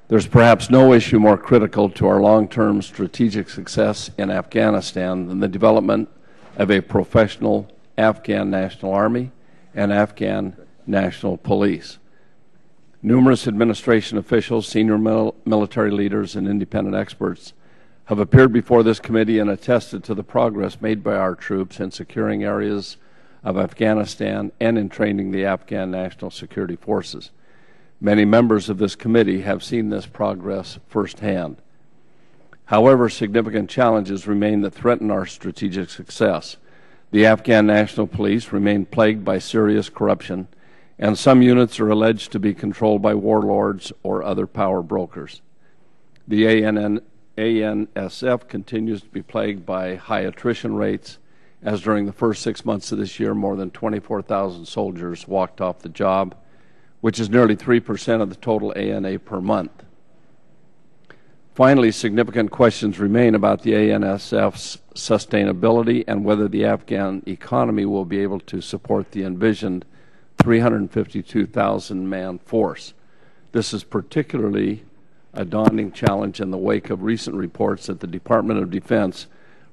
There's perhaps no issue more critical to our long-term strategic success in Afghanistan than the development of a professional Afghan National Army and Afghan National Police. Numerous administration officials, senior military leaders, and independent experts have appeared before this committee and attested to the progress made by our troops in securing areas of Afghanistan and in training the Afghan National Security Forces. Many members of this committee have seen this progress firsthand. However, significant challenges remain that threaten our strategic success. The Afghan National Police remain plagued by serious corruption, and some units are alleged to be controlled by warlords or other power brokers. The ANSF continues to be plagued by high attrition rates, as during the first 6 months of this year, more than 24,000 soldiers walked off the job, which is nearly 3% of the total ANA per month. Finally, significant questions remain about the ANSF's sustainability and whether the Afghan economy will be able to support the envisioned 352,000-man force. This is particularly a daunting challenge in the wake of recent reports that the Department of Defense,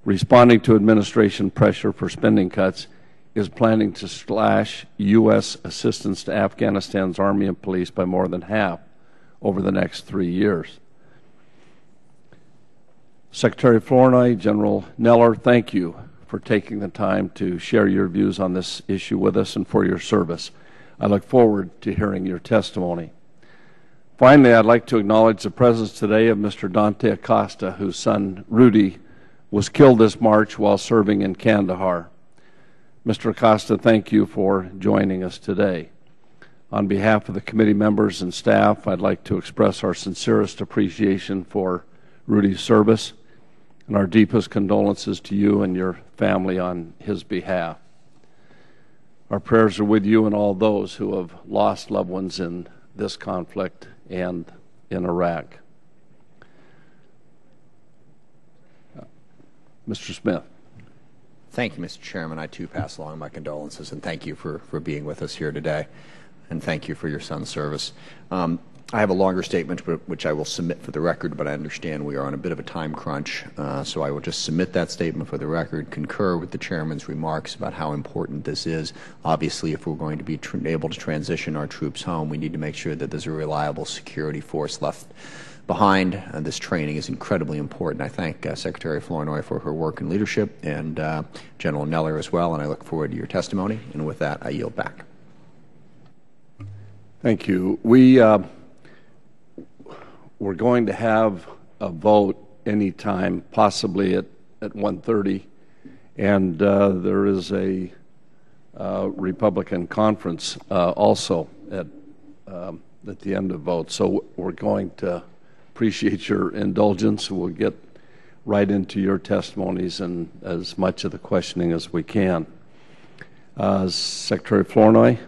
responding to administration pressure for spending cuts, is planning to slash U.S. assistance to Afghanistan's Army and police by more than half over the next 3 years. Secretary Flournoy, General Neller, thank you for taking the time to share your views on this issue with us and for your service. I look forward to hearing your testimony. Finally, I'd like to acknowledge the presence today of Mr. Dante Acosta, whose son Rudy was killed this March while serving in Kandahar. Mr. Acosta, thank you for joining us today. On behalf of the committee members and staff, I'd like to express our sincerest appreciation for Rudy's service and our deepest condolences to you and your family on his behalf. Our prayers are with you and all those who have lost loved ones in this conflict and in Iraq. Mr. Smith. Thank you, Mr. Chairman. I, too, pass along my condolences, and thank you for being with us here today, and thank you for your son's service. I have a longer statement, which I will submit for the record, but I understand we are on a bit of a time crunch, so I will just submit that statement for the record, concur with the Chairman's remarks about how important this is. Obviously, if we're going to be able to transition our troops home, we need to make sure that there's a reliable security force left behind. This training is incredibly important. I thank Secretary Flournoy for her work and leadership, and General Neller as well, and I look forward to your testimony. And with that, I yield back. Thank you. We're going to have a vote anytime, possibly at 1:30, and there is a Republican conference also at the end of vote. So we're going to appreciate your indulgence. We'll get right into your testimonies and as much of the questioning as we can. Secretary Flournoy.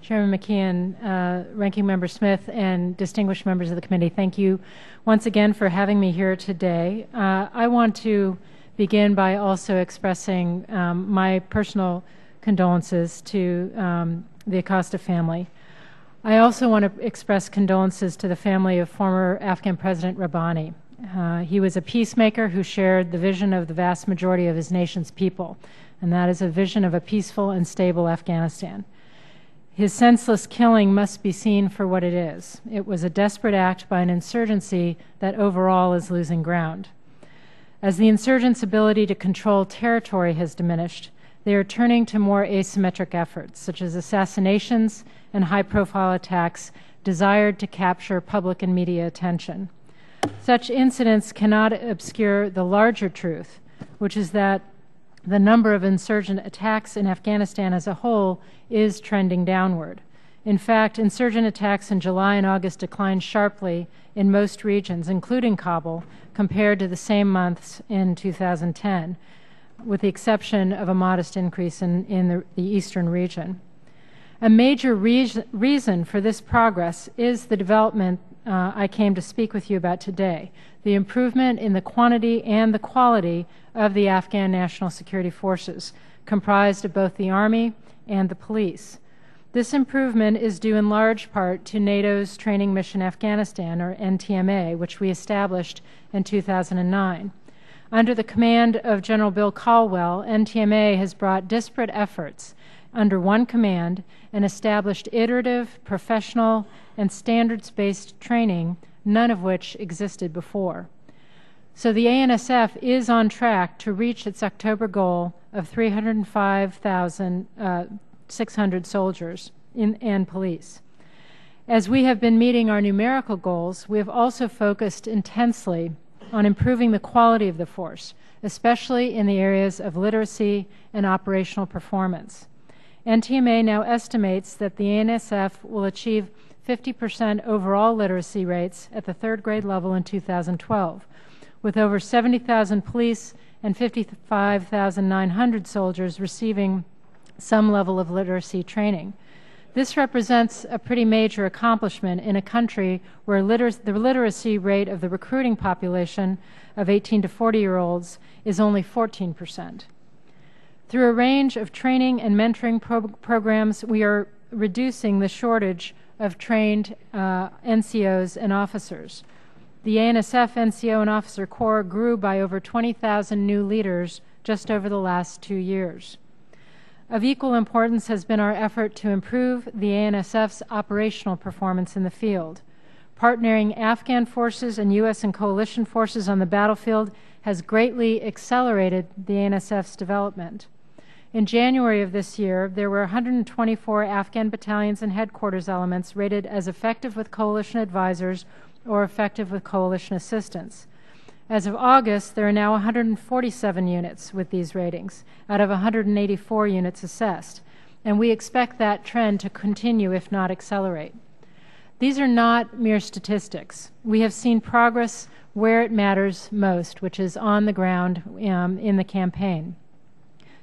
Chairman McKeon, Ranking Member Smith, and distinguished members of the committee, thank you once again for having me here today. I want to begin by also expressing my personal condolences to the Acosta family. I also want to express condolences to the family of former Afghan President Rabbani. He was a peacemaker who shared the vision of the vast majority of his nation's people, and that is a vision of a peaceful and stable Afghanistan. His senseless killing must be seen for what it is. It was a desperate act by an insurgency that overall is losing ground. As the insurgents' ability to control territory has diminished, they are turning to more asymmetric efforts, such as assassinations and high-profile attacks desired to capture public and media attention. Such incidents cannot obscure the larger truth, which is that the number of insurgent attacks in Afghanistan as a whole is trending downward. In fact, insurgent attacks in July and August declined sharply in most regions, including Kabul, compared to the same months in 2010, with the exception of a modest increase in the eastern region. A major reason for this progress is the development I came to speak with you about today, the improvement in the quantity and the quality of the Afghan National Security Forces, comprised of both the Army and the police. This improvement is due in large part to NATO's Training Mission Afghanistan, or NTMA, which we established in 2009. Under the command of General Bill Caldwell, NTMA has brought disparate efforts under one command and established iterative, professional, and standards-based training, none of which existed before. So the ANSF is on track to reach its October goal of 305,600 soldiers and police. As we have been meeting our numerical goals, we have also focused intensely on improving the quality of the force, especially in the areas of literacy and operational performance. NTMA now estimates that the ANSF will achieve 50% overall literacy rates at the third grade level in 2012, with over 70,000 police and 55,900 soldiers receiving some level of literacy training. This represents a pretty major accomplishment in a country where the literacy rate of the recruiting population of 18 to 40-year-olds is only 14%. Through a range of training and mentoring programs, we are reducing the shortage of trained NCOs and officers. The ANSF NCO and Officer Corps grew by over 20,000 new leaders just over the last 2 years. Of equal importance has been our effort to improve the ANSF's operational performance in the field. Partnering Afghan forces and U.S. and coalition forces on the battlefield has greatly accelerated the ANSF's development. In January of this year, there were 124 Afghan battalions and headquarters elements rated as effective with coalition advisors or effective with coalition assistance. As of August, there are now 147 units with these ratings out of 184 units assessed, and we expect that trend to continue, if not accelerate. These are not mere statistics. We have seen progress where it matters most, which is on the ground in the campaign.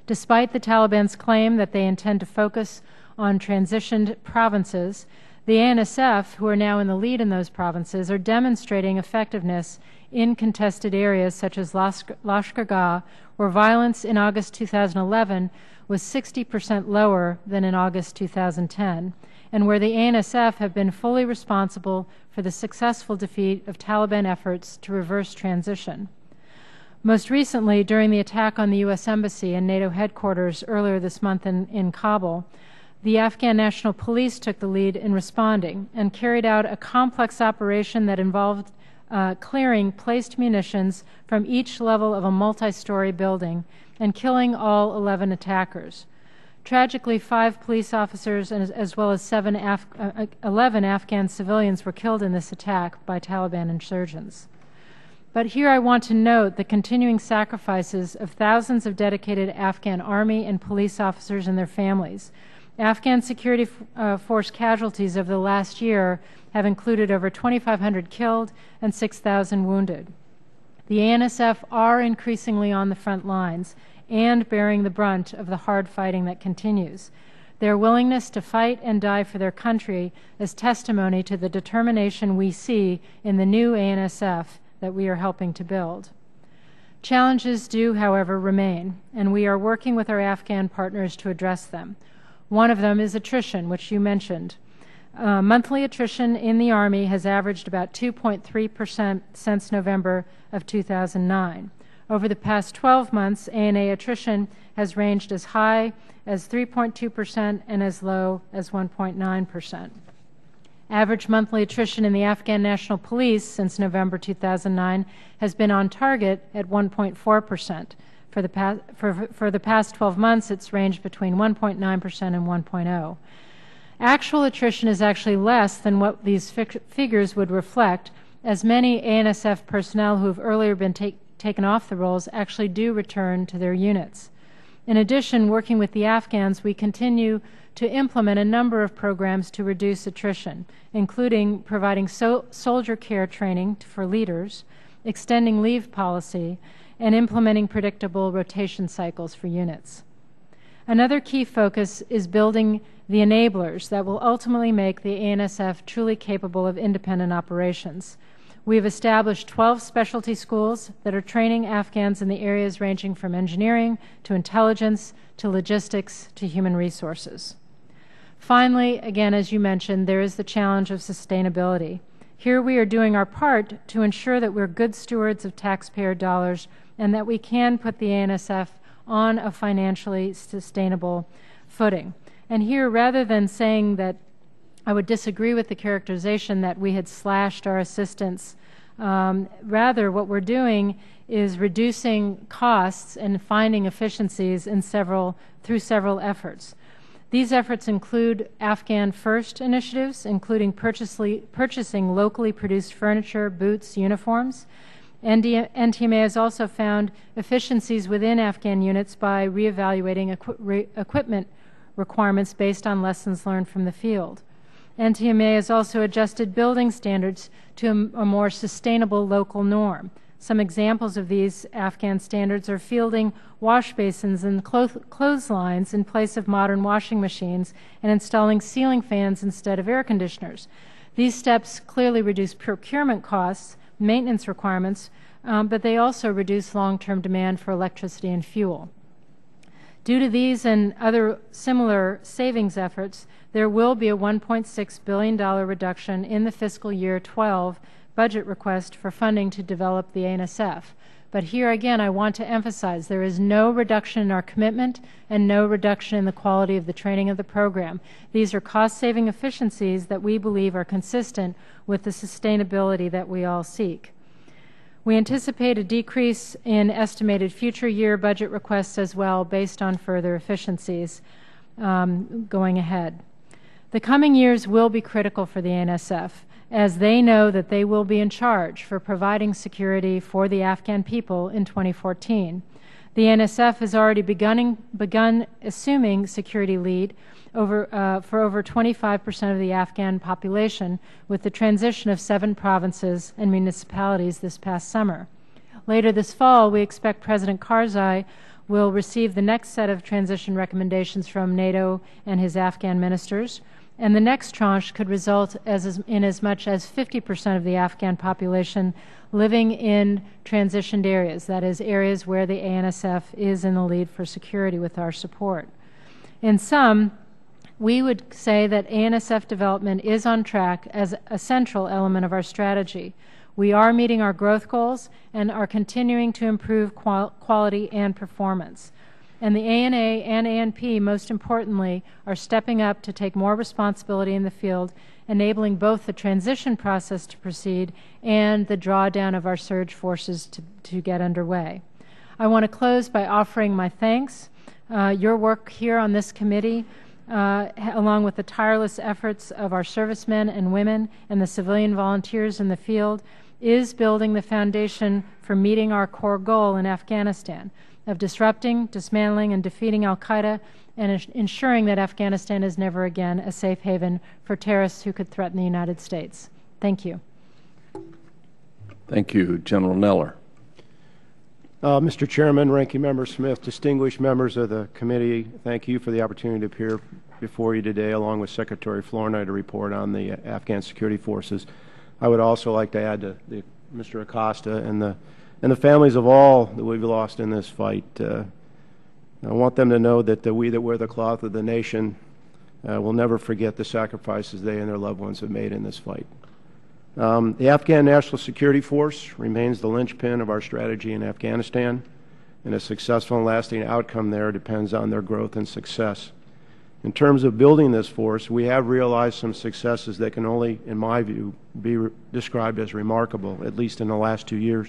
Despite the Taliban's claim that they intend to focus on transitioned provinces, the ANSF, who are now in the lead in those provinces, are demonstrating effectiveness in contested areas such as Lashkar Gah, where violence in August 2011 was 60% lower than in August 2010, and where the ANSF have been fully responsible for the successful defeat of Taliban efforts to reverse transition. Most recently, during the attack on the U.S. Embassy and NATO headquarters earlier this month in Kabul, the Afghan National Police took the lead in responding and carried out a complex operation that involved clearing placed munitions from each level of a multi-story building and killing all 11 attackers. Tragically, 5 police officers as well as 11 Afghan civilians were killed in this attack by Taliban insurgents. But here I want to note the continuing sacrifices of thousands of dedicated Afghan army and police officers and their families. Afghan security force casualties over the last year have included over 2,500 killed and 6,000 wounded. The ANSF are increasingly on the front lines and bearing the brunt of the hard fighting that continues. Their willingness to fight and die for their country is testimony to the determination we see in the new ANSF that we are helping to build. Challenges do, however, remain, and we are working with our Afghan partners to address them. One of them is attrition, which you mentioned. Monthly attrition in the Army has averaged about 2.3% since November of 2009. Over the past 12 months, ANA attrition has ranged as high as 3.2% and as low as 1.9%. Average monthly attrition in the Afghan National Police since November 2009 has been on target at 1.4%. For the past 12 months, it's ranged between 1.9% and 1.0%. Actual attrition is actually less than what these figures would reflect, as many ANSF personnel who have earlier been taken off the rolls actually do return to their units. In addition, working with the Afghans, we continue to implement a number of programs to reduce attrition, including providing soldier care training for leaders, extending leave policy, and implementing predictable rotation cycles for units. Another key focus is building the enablers that will ultimately make the ANSF truly capable of independent operations. We have established 12 specialty schools that are training Afghans in the areas ranging from engineering to intelligence to logistics to human resources. Finally, again, as you mentioned, there is the challenge of sustainability. Here we are doing our part to ensure that we're good stewards of taxpayer dollars and that we can put the ANSF on a financially sustainable footing. And here, rather than saying that I would disagree with the characterization that we had slashed our assistance, rather what we're doing is reducing costs and finding efficiencies through several efforts. These efforts include Afghan First initiatives, including purchasing locally produced furniture, boots, uniforms. NTMA has also found efficiencies within Afghan units by reevaluating equipment requirements based on lessons learned from the field. NTMA has also adjusted building standards to a more sustainable local norm. Some examples of these Afghan standards are fielding wash basins and clotheslines in place of modern washing machines and installing ceiling fans instead of air conditioners. These steps clearly reduce procurement costs, maintenance requirements, but they also reduce long-term demand for electricity and fuel. Due to these and other similar savings efforts, there will be a $1.6 billion reduction in the fiscal year 12 budget request for funding to develop the ANSF. But here again, I want to emphasize there is no reduction in our commitment and no reduction in the quality of the training of the program. These are cost-saving efficiencies that we believe are consistent with the sustainability that we all seek. We anticipate a decrease in estimated future year budget requests as well based on further efficiencies going ahead. The coming years will be critical for the ANSF, as they know that they will be in charge for providing security for the Afghan people in 2014. The ANSF has already begun assuming security lead for over 25% of the Afghan population with the transition of 7 provinces and municipalities this past summer. Later this fall, we expect President Karzai will receive the next set of transition recommendations from NATO and his Afghan ministers, and the next tranche could result in as much as 50% of the Afghan population living in transitioned areas, that is, areas where the ANSF is in the lead for security with our support. In sum, we would say that ANSF development is on track as a central element of our strategy. We are meeting our growth goals and are continuing to improve quality and performance. And the ANA and ANP, most importantly, are stepping up to take more responsibility in the field, enabling both the transition process to proceed and the drawdown of our surge forces to get underway. I want to close by offering my thanks. Your work here on this committee, along with the tireless efforts of our servicemen and women and the civilian volunteers in the field, is building the foundation for meeting our core goal in Afghanistan of disrupting, dismantling, and defeating al-Qaeda and ensuring that Afghanistan is never again a safe haven for terrorists who could threaten the United States. Thank you. Thank you. General Neller. Mr. Chairman, Ranking Member Smith, distinguished members of the committee, thank you for the opportunity to appear before you today, along with Secretary Flournoy, to report on the Afghan Security Forces. I would also like to add to Mr. Acosta and the families of all that we've lost in this fight. I want them to know that we that wear the cloth of the nation will never forget the sacrifices they and their loved ones have made in this fight. The Afghan National Security Force remains the linchpin of our strategy in Afghanistan, and a successful and lasting outcome there depends on their growth and success. In terms of building this force, we have realized some successes that can only, in my view, be described as remarkable, at least in the last 2 years.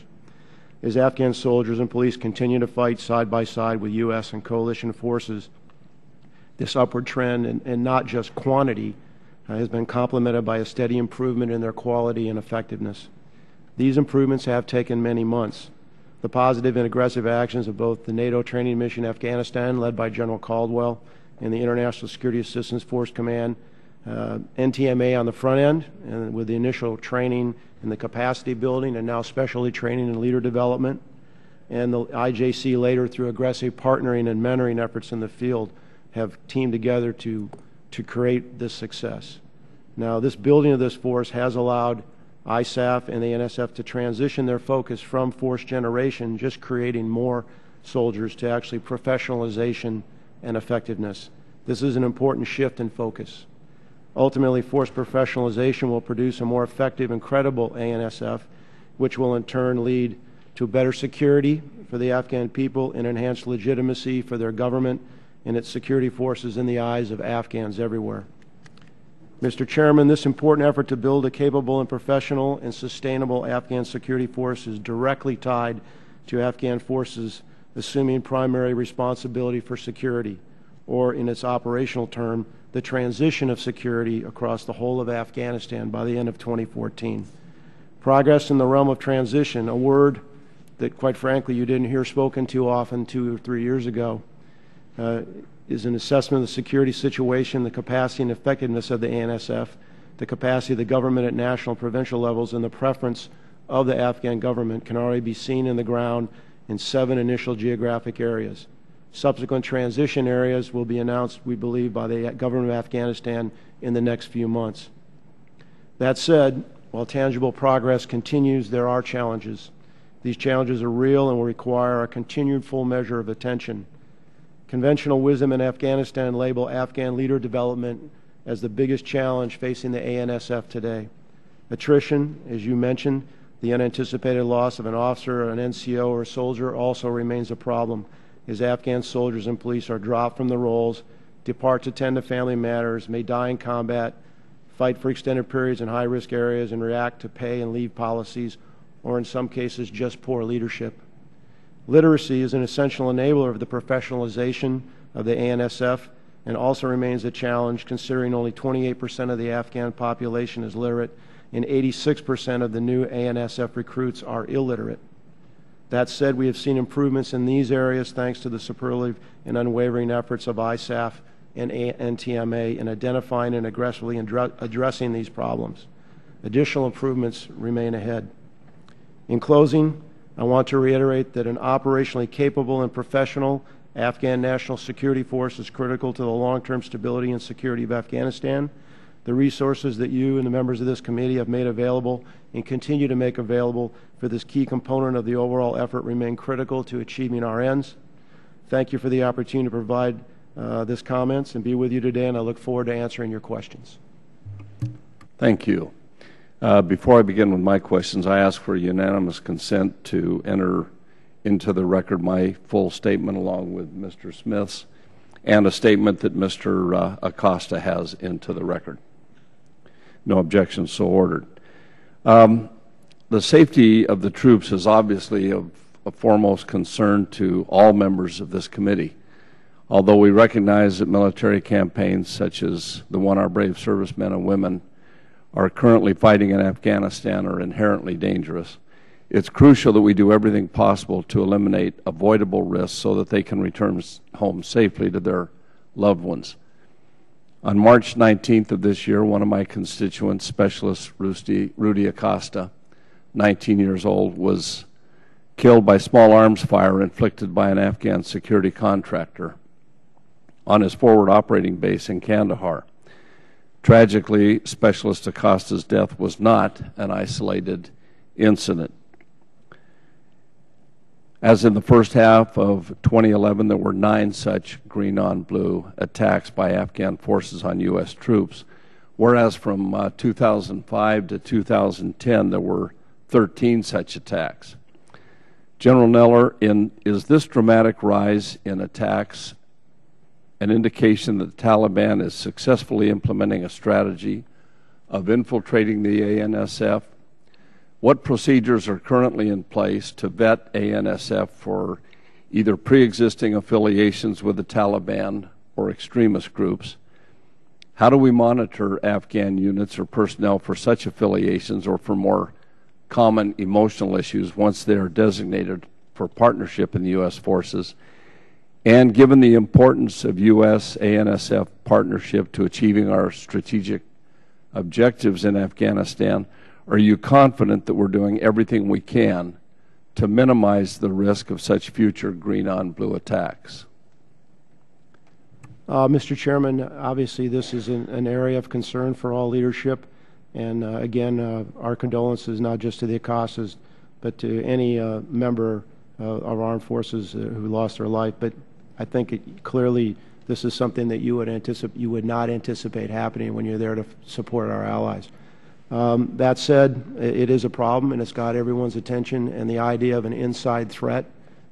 As Afghan soldiers and police continue to fight side by side with U.S. and coalition forces, this upward trend, and not just quantity, has been complemented by a steady improvement in their quality and effectiveness. These improvements have taken many months. The positive and aggressive actions of both the NATO training mission in Afghanistan, led by General Caldwell, and the International Security Assistance Force Command, NTMA on the front end, and with the initial training and the capacity building, and now specialty training and leader development, and the IJC later through aggressive partnering and mentoring efforts in the field have teamed together to create this success. Now, this building of this force has allowed ISAF and the NSF to transition their focus from force generation, just creating more soldiers, to actually professionalization and effectiveness. This is an important shift in focus. Ultimately, force professionalization will produce a more effective and credible ANSF, which will in turn lead to better security for the Afghan people and enhanced legitimacy for their government and its security forces in the eyes of Afghans everywhere. Mr. Chairman, this important effort to build a capable and professional and sustainable Afghan security force is directly tied to Afghan forces assuming primary responsibility for security, or in its operational term, the transition of security across the whole of Afghanistan by the end of 2014. Progress in the realm of transition, a word that, quite frankly, you didn't hear spoken too often 2 or 3 years ago, is an assessment of the security situation, the capacity and effectiveness of the ANSF, the capacity of the government at national and provincial levels, and the preference of the Afghan government can already be seen in the ground in 7 initial geographic areas. Subsequent transition areas will be announced, we believe, by the government of Afghanistan in the next few months. That said, while tangible progress continues, there are challenges. These challenges are real and will require a continued full measure of attention. Conventional wisdom in Afghanistan label Afghan leader development as the biggest challenge facing the ANSF today. Attrition, as you mentioned, the unanticipated loss of an officer, an NCO, or a soldier also remains a problem, as Afghan soldiers and police are dropped from the roles, depart to tend to family matters, may die in combat, fight for extended periods in high-risk areas, and react to pay and leave policies, or in some cases just poor leadership. Literacy is an essential enabler of the professionalization of the ANSF and also remains a challenge, considering only 28% of the Afghan population is literate and 86% of the new ANSF recruits are illiterate. That said, we have seen improvements in these areas thanks to the superlative and unwavering efforts of ISAF and NTMA in identifying and aggressively addressing these problems. Additional improvements remain ahead. In closing, I want to reiterate that an operationally capable and professional Afghan National Security Force is critical to the long-term stability and security of Afghanistan. The resources that you and the members of this committee have made available and continue to make available for this key component of the overall effort remain critical to achieving our ends. Thank you for the opportunity to provide this comments and be with you today, and I look forward to answering your questions. Thank you. Before I begin with my questions, I ask for unanimous consent to enter into the record my full statement along with Mr. Smith's and a statement that Mr. Acosta has into the record. No objections, so ordered. The safety of the troops is obviously of foremost concern to all members of this committee. Although we recognize that military campaigns such as the one our brave servicemen and women are currently fighting in Afghanistan are inherently dangerous, it's crucial that we do everything possible to eliminate avoidable risks so that they can return home safely to their loved ones. On March 19th of this year, one of my constituents, Specialist Rudy Acosta, 19 years old, was killed by small arms fire inflicted by an Afghan security contractor on his forward operating base in Kandahar. Tragically, Specialist Acosta's death was not an isolated incident. As in the first half of 2011, there were 9 such green-on-blue attacks by Afghan forces on U.S. troops, whereas from 2005 to 2010, there were 13 such attacks. General Neller, is this dramatic rise in attacks an indication that the Taliban is successfully implementing a strategy of infiltrating the ANSF? What procedures are currently in place to vet ANSF for either pre-existing affiliations with the Taliban or extremist groups? How do we monitor Afghan units or personnel for such affiliations or for more common emotional issues once they are designated for partnership in the U.S. forces? And given the importance of U.S. ANSF partnership to achieving our strategic objectives in Afghanistan, are you confident that we're doing everything we can to minimize the risk of such future green-on-blue attacks? Mr. Chairman, obviously this is an area of concern for all leadership, and again, our condolences not just to the Acostas, but to any member of armed forces who lost their life. But I think it clearly This is something that you would not anticipate happening when you're there to support our allies. That said, it is a problem, and it's got everyone's attention, and the idea of an inside threat,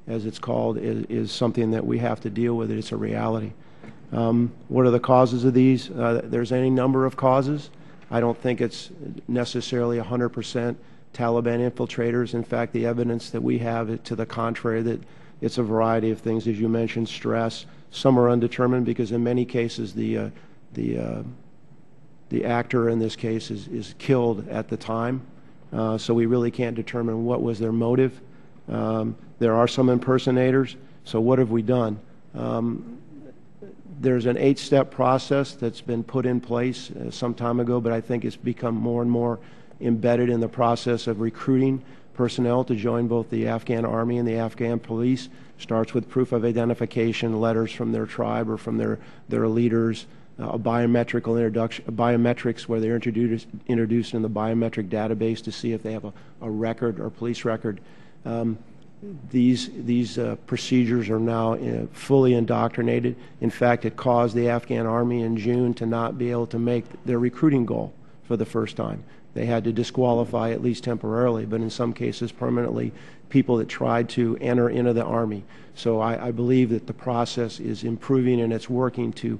as it's called, is something that we have to deal with. It's a reality. What are the causes of these? There's any number of causes. I don't think it's necessarily 100% Taliban infiltrators. In fact, the evidence that we have is to the contrary, that it's a variety of things, as you mentioned, stress. Some are undetermined because in many cases the actor in this case is killed at the time, so we really can't determine what was their motive. There are some impersonators. So what have we done? There's an 8-step process that's been put in place some time ago, but I think it's become more and more embedded in the process of recruiting personnel to join both the Afghan Army and the Afghan police. Starts with proof of identification, letters from their tribe or from their leaders, biometrics where they're introduced in the biometric database to see if they have a record or police record. These procedures are now fully indoctrinated. In fact, it caused the Afghan Army in June to not be able to make their recruiting goal for the first time. They had to disqualify, at least temporarily, but in some cases permanently, people that tried to enter into the Army. So I believe that the process is improving and it's working to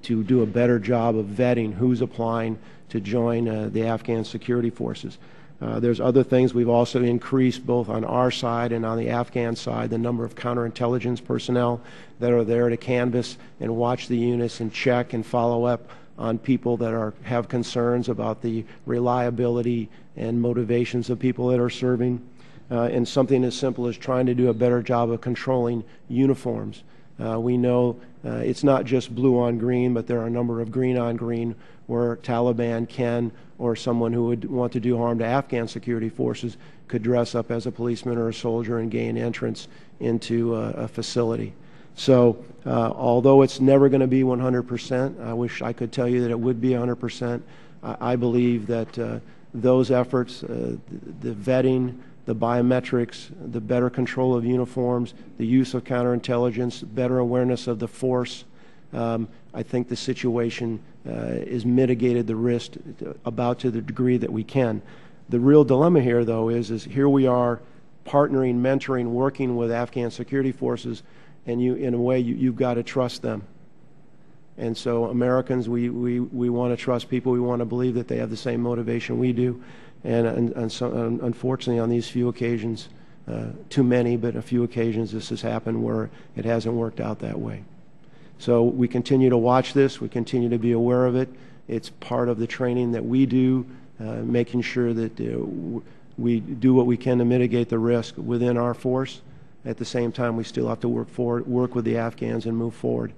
do a better job of vetting who's applying to join the Afghan security forces. There's other things. We've also increased, both on our side and on the Afghan side, the number of counterintelligence personnel that are there to canvass and watch the units and check and follow up on people that have concerns about the reliability and motivations of people that are serving. And something as simple as trying to do a better job of controlling uniforms. We know it's not just blue on green, but there are a number of green on green where Taliban can, or someone who would want to do harm to Afghan security forces, could dress up as a policeman or a soldier and gain entrance into a facility. So although it's never going to be 100%, I wish I could tell you that it would be 100%. I believe that those efforts, the vetting, the biometrics, the better control of uniforms, the use of counterintelligence, better awareness of the force, I think the situation is mitigated the risk about to the degree that we can. The real dilemma here, though, is here we are partnering, mentoring, working with Afghan security forces, and in a way, you've got to trust them. And so Americans, we want to trust people. We want to believe that they have the same motivation we do. And so, unfortunately, on these few occasions, too many, but a few occasions, this has happened where it hasn't worked out that way. So we continue to watch this. We continue to be aware of it. It's part of the training that we do, making sure that we do what we can to mitigate the risk within our force. At the same time, we still have to work with the Afghans and move forward.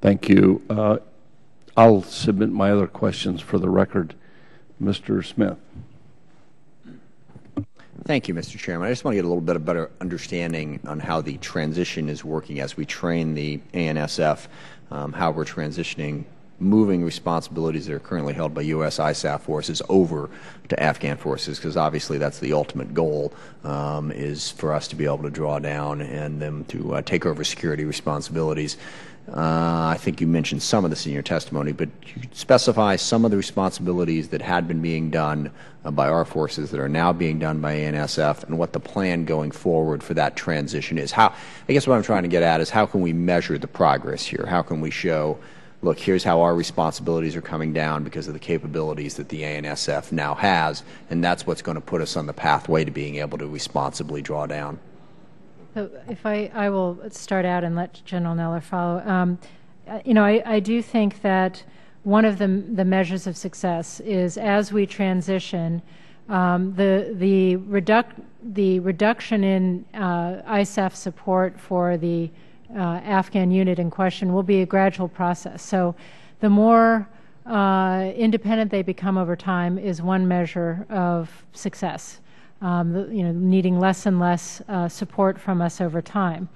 Thank you. I'll submit my other questions for the record. Mr. Smith. Thank you, Mr. Chairman. I just want to get a little bit of better understanding on how the transition is working as we train the ANSF, how we're transitioning, moving responsibilities that are currently held by U.S. ISAF forces over to Afghan forces, because obviously that's the ultimate goal, is for us to be able to draw down and them to take over security responsibilities. I think you mentioned some of this in your testimony, but you could specify some of the responsibilities that had been being done by our forces that are now being done by ANSF, and what the plan going forward for that transition is. I guess what I'm trying to get at is, how can we measure the progress here? How can we show, look, here's how our responsibilities are coming down because of the capabilities that the ANSF now has, and that's what's going to put us on the pathway to being able to responsibly draw down? So if I will start out and let General Neller follow. I do think that one of the measures of success is, as we transition, the reduction in ISAF support for the Afghan unit in question will be a gradual process. So the more independent they become over time is one measure of success. Needing less and less support from us over time.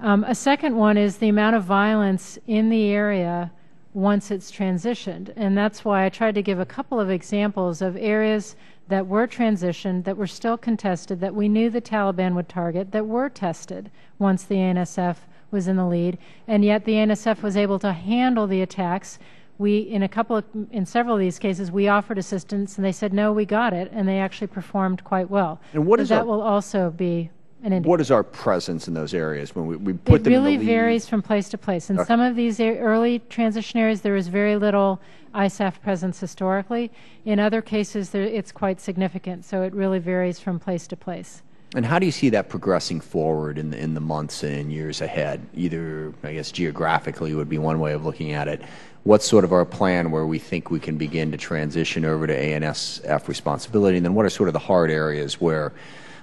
A second one is the amount of violence in the area once it's transitioned, and that's why I tried to give a couple of examples of areas that were transitioned, that were still contested, that we knew the Taliban would target, that were tested once the ANSF was in the lead, and yet the ANSF was able to handle the attacks. In several of these cases, we offered assistance, and they said, no, we got it, and they actually performed quite well. And what is that will also be an indicator. What is our presence in those areas when we put them in the lead? It really varies from place to place. In some of these early transition areas, there is very little ISAF presence historically. In other cases, it's quite significant, so it really varies from place to place. And how do you see that progressing forward in the months and years ahead? Either, I guess, geographically would be one way of looking at it. What's sort of our plan where we think we can begin to transition over to ANSF responsibility? And then what are sort of the hard areas where,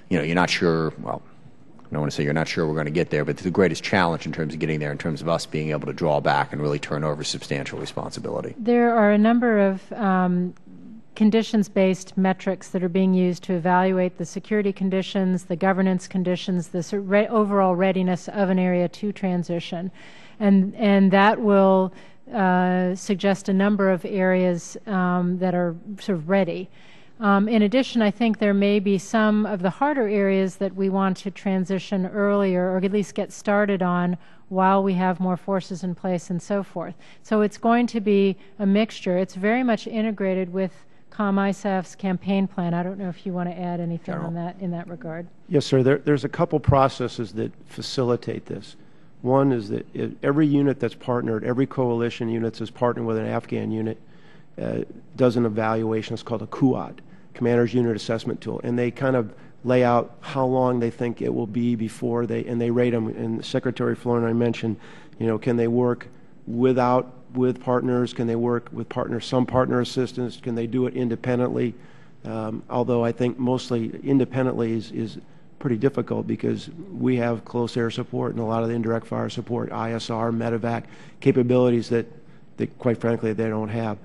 you're not sure, well, I don't want to say you're not sure we're going to get there, but the greatest challenge in terms of getting there, in terms of us being able to draw back and really turn over substantial responsibility? There are a number of conditions-based metrics that are being used to evaluate the security conditions, the governance conditions, the overall readiness of an area to transition. And that will suggest a number of areas that are sort of ready. In addition, I think there may be some of the harder areas that we want to transition earlier, or at least get started on while we have more forces in place and so forth. So it's going to be a mixture. It's very much integrated with COM-ISAF's campaign plan. I don't know if you want to add anything on that in that regard. Yes, sir. There's a couple processes that facilitate this. One is that every unit that's partnered, every coalition unit that's partnered with an Afghan unit does an evaluation. It's called a QUAD, Commander's Unit Assessment Tool, and they kind of lay out how long they think it will be before they rate them. And Secretary Flournoy mentioned, can they work with partners? Can they work with partners? Some partner assistance? Can they do it independently? Although I think mostly independently is pretty difficult because we have close air support and a lot of the indirect fire support, ISR, medevac capabilities that quite frankly they don't have.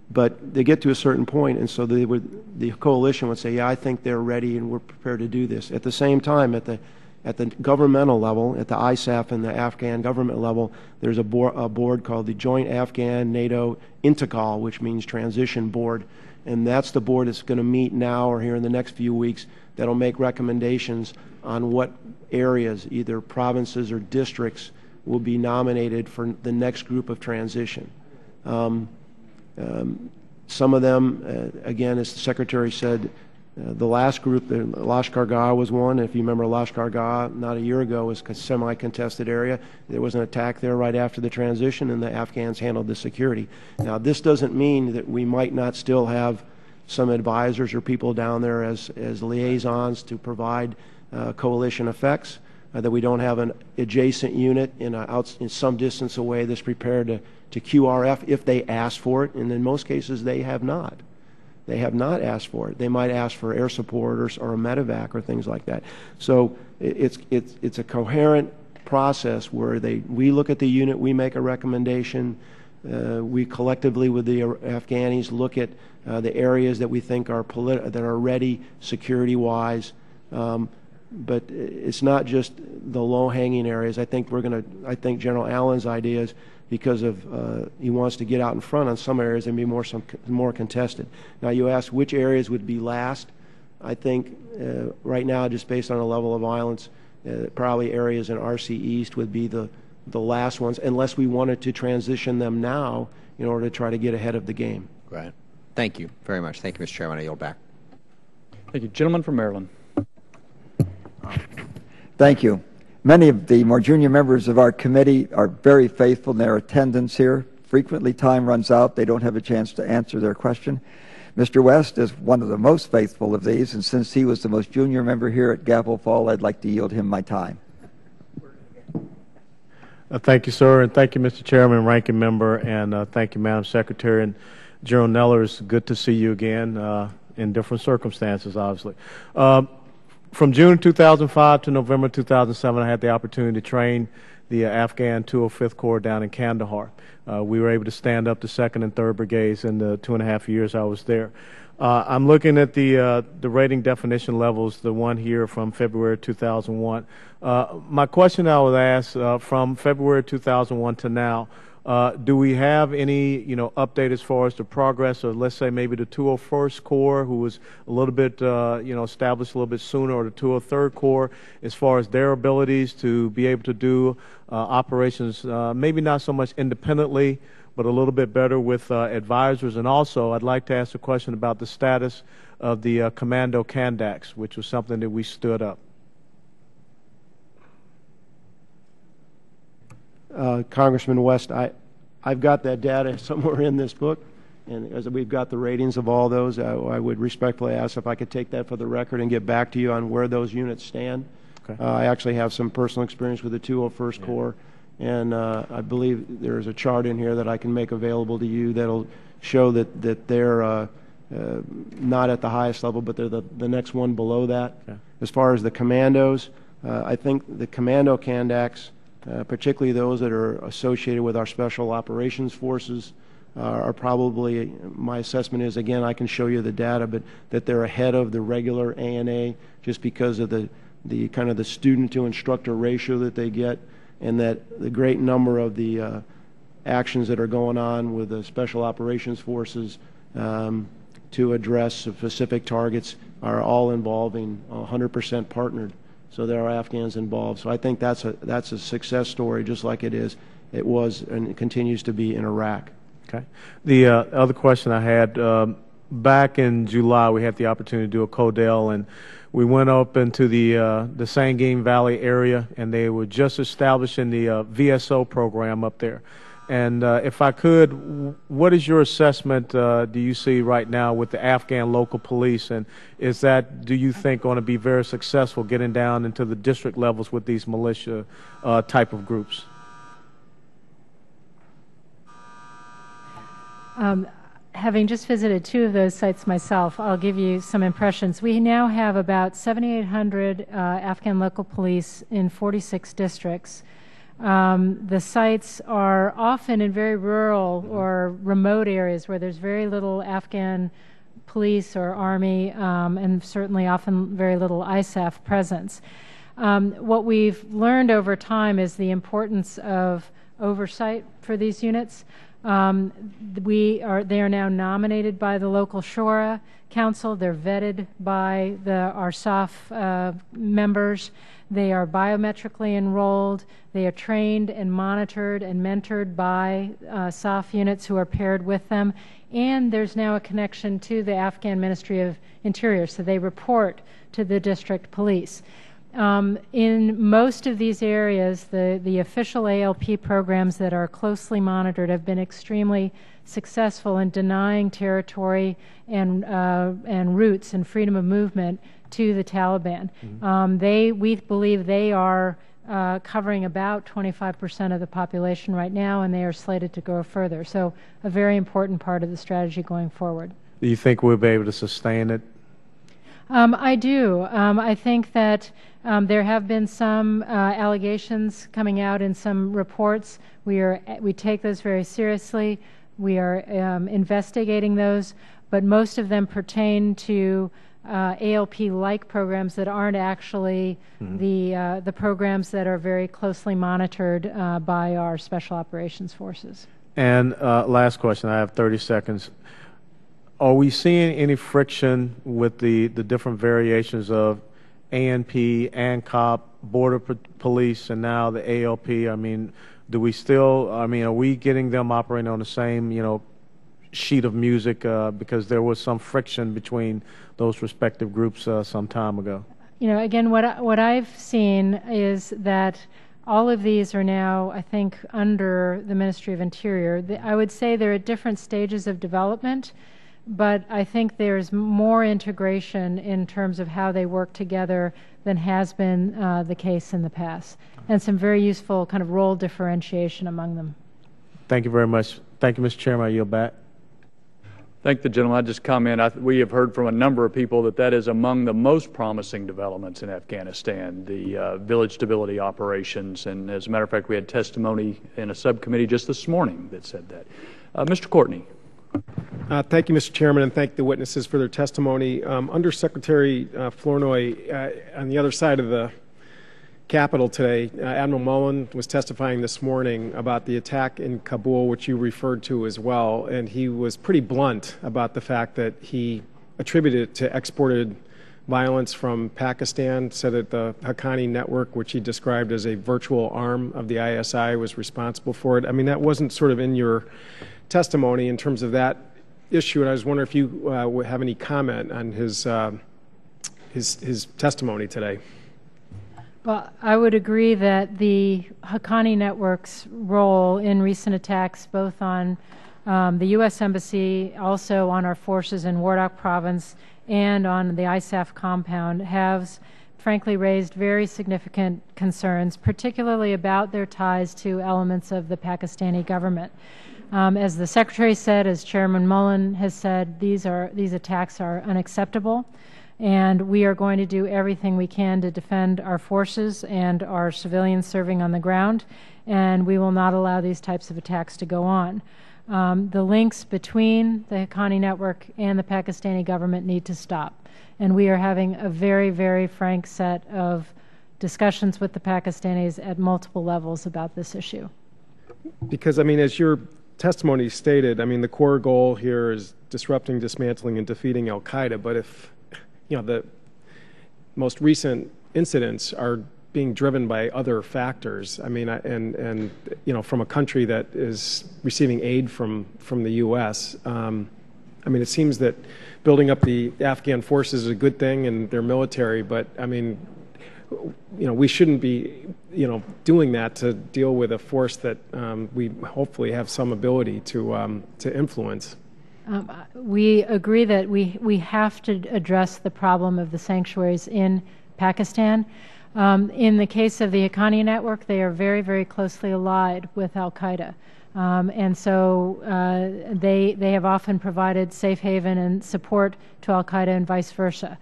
But they get to a certain point, and so the coalition would say, yeah, I think they're ready and we're prepared to do this. At the same time, at the governmental level, at the ISAF and the Afghan government level, there's a board called the Joint Afghan-NATO Intikal, which means Transition Board, and that's the board that's going to meet now or here in the next few weeks that'll make recommendations on what areas, either provinces or districts, will be nominated for the next group of transition. Some of them, again, as the Secretary said, the last group, Lashkar Gah was one. If you remember, Lashkar Gah, not a year ago, was a semi-contested area. There was an attack there right after the transition, and the Afghans handled the security. Now, this doesn't mean that we might not still have some advisors or people down there as liaisons to provide coalition effects, that we don't have an adjacent unit in some distance away that's prepared to QRF if they ask for it, and in most cases they have not. They have not asked for it. They might ask for air support or a medevac or things like that. So it's a coherent process where we look at the unit, we make a recommendation, we collectively with the Afghanis look at the areas that we think are ready security-wise. But it's not just the low-hanging areas. I think General Allen's idea is because of he wants to get out in front on some areas and be more contested. Now, you ask which areas would be last. I think right now, just based on the level of violence, probably areas in RC East would be the last ones, unless we wanted to transition them now in order to try to get ahead of the game. Right. Thank you very much. Thank you, Mr. Chairman. I yield back. Thank you. Gentleman from Maryland. Thank you. Many of the more junior members of our committee are very faithful in their attendance here. Frequently, time runs out. They don't have a chance to answer their question. Mr. West is one of the most faithful of these, and since he was the most junior member here at Gavel Fall, I'd like to yield him my time. Thank you, sir, and thank you, Mr. Chairman, Ranking Member, and thank you, Madam Secretary. And General Neller, it's good to see you again in different circumstances, obviously. From June 2005 to November 2007, I had the opportunity to train the Afghan 205th Corps down in Kandahar. We were able to stand up the 2nd and 3rd Brigades in the 2.5 years I was there. I'm looking at the rating definition levels, the one here from February 2001. My question I was asked from February 2001 to now, Do we have any, update as far as the progress of, let's say, maybe the 201st Corps, who was a little bit, established a little bit sooner, or the 203rd Corps, as far as their abilities to be able to do operations, maybe not so much independently, but a little bit better with advisors? And also, I'd like to ask a question about the status of the Commando Kandax, which was something that we stood up. Congressman West, I've got that data somewhere in this book, and as we've got the ratings of all those, I would respectfully ask if I could take that for the record and get back to you on where those units stand. Okay. I actually have some personal experience with the 201st Corps, and I believe there's a chart in here that I can make available to you that'll show that they're not at the highest level, but they're the next one below that. Okay. As far as the commandos, I think the Commando Kandax, particularly those that are associated with our Special Operations Forces, are probably, my assessment is, again, I can show you the data, but that they're ahead of the regular ANA just because of the kind of the student to instructor ratio that they get, and that the great number of the actions that are going on with the Special Operations Forces to address specific targets are all involving 100% partnered. So there are Afghans involved. So I think that's a success story, just like it was and it continues to be in Iraq. Okay. The other question I had, back in July, we had the opportunity to do a CODEL, and we went up into the Sangin Valley area, and they were just establishing the VSO program up there. And if I could, what is your assessment, do you see right now with the Afghan local police, and is that, do you think, going to be very successful getting down into the district levels with these militia type of groups? Having just visited 2 of those sites myself, I'll give you some impressions. We now have about 7,800 Afghan local police in 46 districts. The sites are often in very rural or remote areas where there's very little Afghan police or army, and certainly often very little ISAF presence. What we've learned over time is the importance of oversight for these units. They are now nominated by the local Shura Council. They're vetted by our SOF members. They are biometrically enrolled. They are trained and monitored and mentored by SOF units who are paired with them. And there's now a connection to the Afghan Ministry of Interior, so they report to the district police. In most of these areas, the official ALP programs that are closely monitored have been extremely successful in denying territory and routes and freedom of movement to the Taliban. Mm-hmm. We believe they are covering about 25% of the population right now, and they are slated to go further. So a very important part of the strategy going forward. Do you think we'll be able to sustain it? I do. I think that there have been some allegations coming out in some reports. We take those very seriously. We are investigating those, but most of them pertain to ALP-like programs that aren't actually the programs that are very closely monitored by our Special Operations Forces. And last question, I have 30 seconds. Are we seeing any friction with the different variations of ANP, ANCOP, Border Police, and now the ALP? I mean, are we getting them operating on the same, sheet of music, because there was some friction between those respective groups some time ago? Again, what I've seen is that all of these are now, I think, under the Ministry of Interior. I would say they're at different stages of development, but I think there's more integration in terms of how they work together than has been the case in the past, and some very useful kind of role differentiation among them. Thank you very much. Thank you, Mr. Chairman. I yield back. Thank the gentleman. I just comment, we have heard from a number of people that is among the most promising developments in Afghanistan, the village stability operations. And as a matter of fact, we had testimony in a subcommittee just this morning that said that. Mr. Courtney. Thank you, Mr. Chairman, and thank the witnesses for their testimony. Undersecretary Flournoy, on the other side of the Capitol today, Admiral Mullen was testifying this morning about the attack in Kabul, which you referred to as well, and he was pretty blunt about the fact that he attributed it to exported violence from Pakistan, said that the Haqqani network, which he described as a virtual arm of the ISI, was responsible for it. I mean, that wasn't sort of in your testimony in terms of that issue, and I was wondering if you would have any comment on his testimony today. Well, I would agree that the Haqqani network's role in recent attacks, both on the U.S. Embassy, also on our forces in Wardak Province, and on the ISAF compound, has frankly raised very significant concerns, particularly about their ties to elements of the Pakistani government. As the Secretary said, as Chairman Mullen has said, these attacks are unacceptable. And we are going to do everything we can to defend our forces and our civilians serving on the ground, and we will not allow these types of attacks to go on. The links between the Haqqani network and the Pakistani government need to stop, and we are having a very, very frank set of discussions with the Pakistanis at multiple levels about this issue. Because, I mean, as your testimony stated, I mean, the core goal here is disrupting, dismantling, and defeating al-Qaeda, but if the most recent incidents are being driven by other factors. I mean, and from a country that is receiving aid from the U.S. I mean, it seems that building up the Afghan forces is a good thing, and their military. But I mean, we shouldn't be doing that to deal with a force that we hopefully have some ability to influence. We agree that we have to address the problem of the sanctuaries in Pakistan. In the case of the Haqqani network, they are very, very closely allied with al-Qaeda. And so they have often provided safe haven and support to al-Qaeda and vice versa.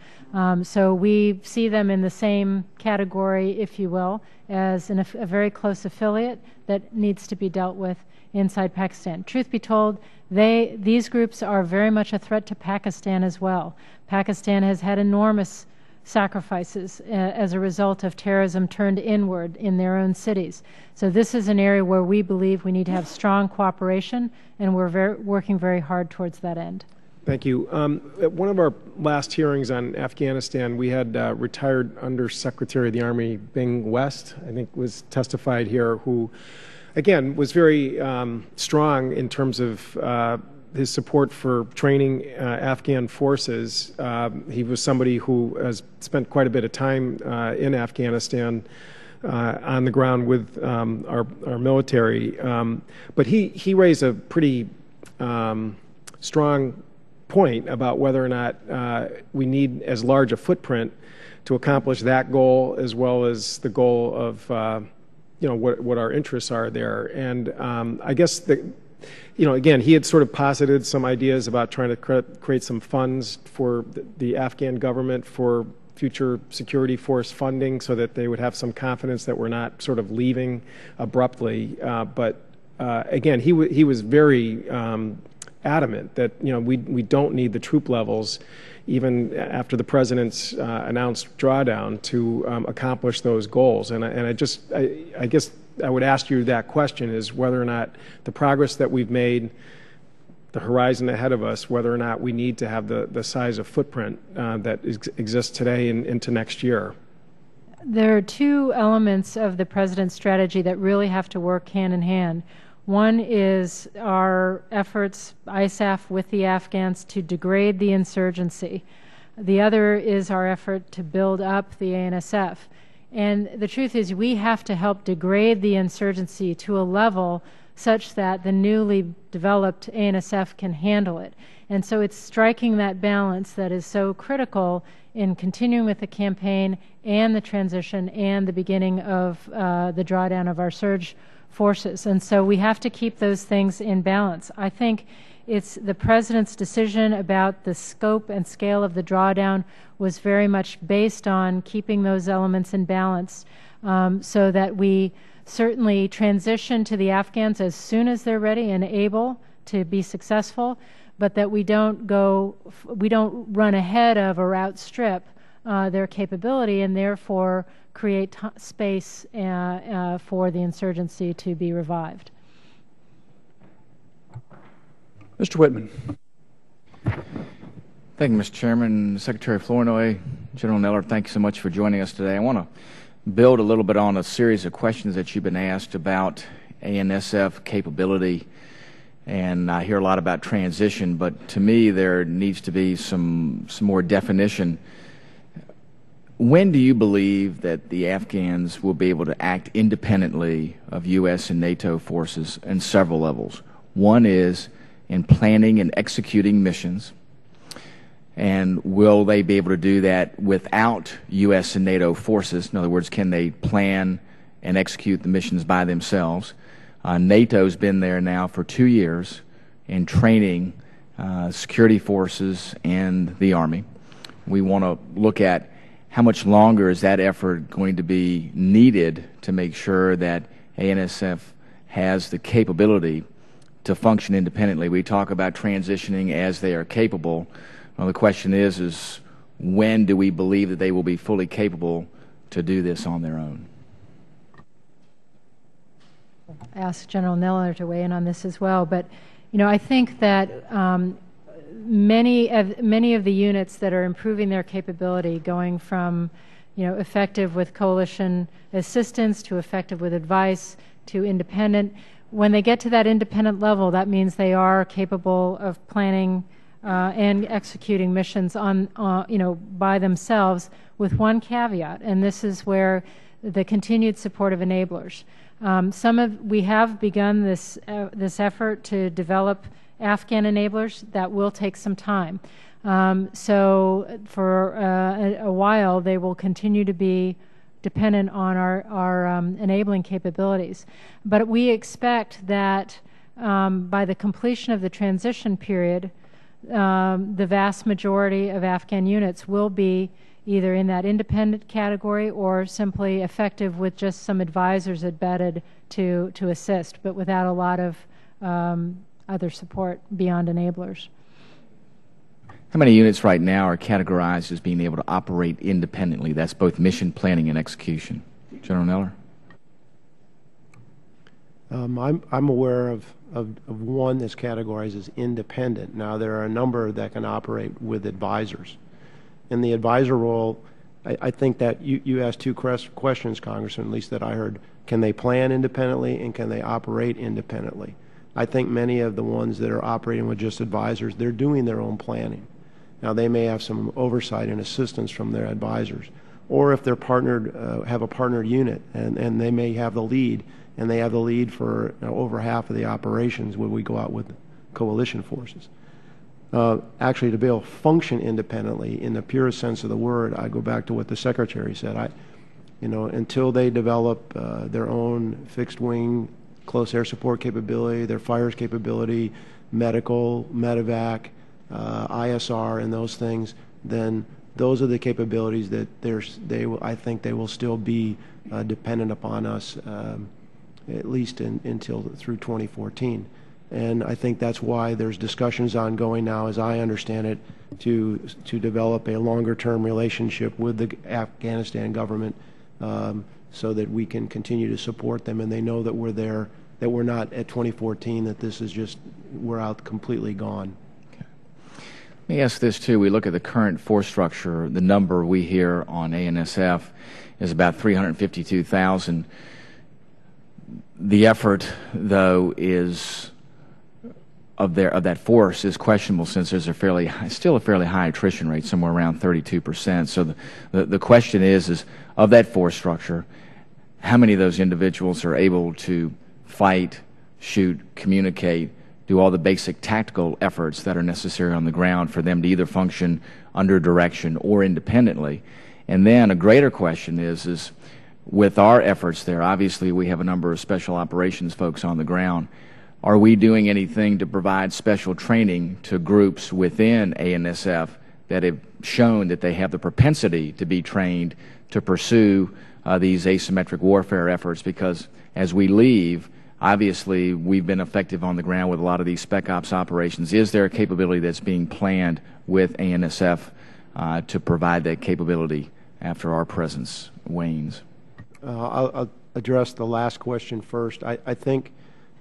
So we see them in the same category, if you will, as a very close affiliate that needs to be dealt with inside Pakistan. Truth be told, these groups are very much a threat to Pakistan as well. Pakistan has had enormous sacrifices as a result of terrorism turned inward in their own cities. So this is an area where we believe we need to have strong cooperation, and we're working very hard towards that end. Thank you. At one of our last hearings on Afghanistan, we had retired Under Secretary of the Army Bing West, I think was testified here, who again was very strong in terms of his support for training Afghan forces. He was somebody who has spent quite a bit of time in Afghanistan on the ground with our military. But he raised a pretty strong point about whether or not we need as large a footprint to accomplish that goal, as well as the goal of what our interests are there. And I guess again, he had sort of posited some ideas about trying to create some funds for the Afghan government for future security force funding, so that they would have some confidence that we're not sort of leaving abruptly. But again, he was very adamant that we don't need the troop levels, even after the president's announced drawdown, to accomplish those goals. And I guess I would ask you that question, is whether or not the progress that we've made, the horizon ahead of us, whether or not we need to have the size of footprint that exists today and into next year. There are two elements of the president's strategy that really have to work hand in hand. One is our efforts, ISAF, with the Afghans to degrade the insurgency. The other is our effort to build up the ANSF. And the truth is, we have to help degrade the insurgency to a level such that the newly developed ANSF can handle it. And so it's striking that balance that is so critical in continuing with the campaign and the transition and the beginning of the drawdown of our surge forces. And so we have to keep those things in balance. I think it's the president's decision about the scope and scale of the drawdown was very much based on keeping those elements in balance, so that we certainly transition to the Afghans as soon as they're ready and able to be successful, but that we don't run ahead of or outstrip their capability, and therefore create space for the insurgency to be revived. Mr. Whitman. Thank you, Mr. Chairman. Secretary Flournoy, General Neller, thank you so much for joining us today. I want to build a little bit on a series of questions that you've been asked about ANSF capability, and I hear a lot about transition, but to me there needs to be some more definition. When do you believe that the Afghans will be able to act independently of U.S. and NATO forces in several levels? One is in planning and executing missions. And will they be able to do that without U.S. and NATO forces? In other words, can they plan and execute the missions by themselves? NATO's been there now for 2 years in training security forces and the Army. We want to look at how much longer is that effort going to be needed to make sure that ANSF has the capability to function independently. We talk about transitioning as they are capable. Well, the question is when do we believe that they will be fully capable to do this on their own? I asked General Neller to weigh in on this as well, but I think that many of the units that are improving their capability, going from effective with coalition assistance to effective with advice to independent, when they get to that independent level, that means they are capable of planning and executing missions by themselves, with one caveat, and this is where the continued support of enablers. We have begun this effort to develop Afghan enablers. That will take some time. So for a while, they will continue to be dependent on our enabling capabilities. But we expect that by the completion of the transition period, the vast majority of Afghan units will be either in that independent category or simply effective with just some advisors embedded to assist, but without a lot of other support beyond enablers. How many units right now are categorized as being able to operate independently? That's both mission planning and execution. General Neller? I'm aware of one that's categorized as independent. Now, there are a number that can operate with advisors. In the advisor role, I think that you asked two questions, Congressman, at least that I heard. Can they plan independently and can they operate independently? I think many of the ones that are operating with just advisors, they're doing their own planning. Now, they may have some oversight and assistance from their advisors. Or if they're partnered, have a partnered unit, and they may have the lead, and they have the lead for over half of the operations when we go out with coalition forces. Actually, to be able to function independently in the purest sense of the word, I go back to what the Secretary said. Until they develop their own fixed wing, close air support capability, their fires capability, medical, medevac, ISR, and those things, then those are the capabilities that I think they will still be dependent upon us at least until through 2014. And I think that's why there's discussions ongoing now, as I understand it, to develop a longer-term relationship with the Afghanistan government so that we can continue to support them and they know that we're there, that we're not at 2014, that this is just, we're out completely gone. Okay. Let me ask this too. We look at the current force structure. The number we hear on ANSF is about 352,000. The effort, though, is of that force is questionable since there's still a fairly high attrition rate, somewhere around 32%. So the question is of that force structure, how many of those individuals are able to fight, shoot, communicate, do all the basic tactical efforts that are necessary on the ground for them to either function under direction or independently? And then a greater question is with our efforts there, obviously we have a number of special operations folks on the ground. Are we doing anything to provide special training to groups within ANSF that have shown that they have the propensity to be trained to pursue these asymmetric warfare efforts? Because as we leave, obviously we've been effective on the ground with a lot of these spec ops operations. Is there a capability that's being planned with ANSF to provide that capability after our presence wanes? I'll address the last question first. I think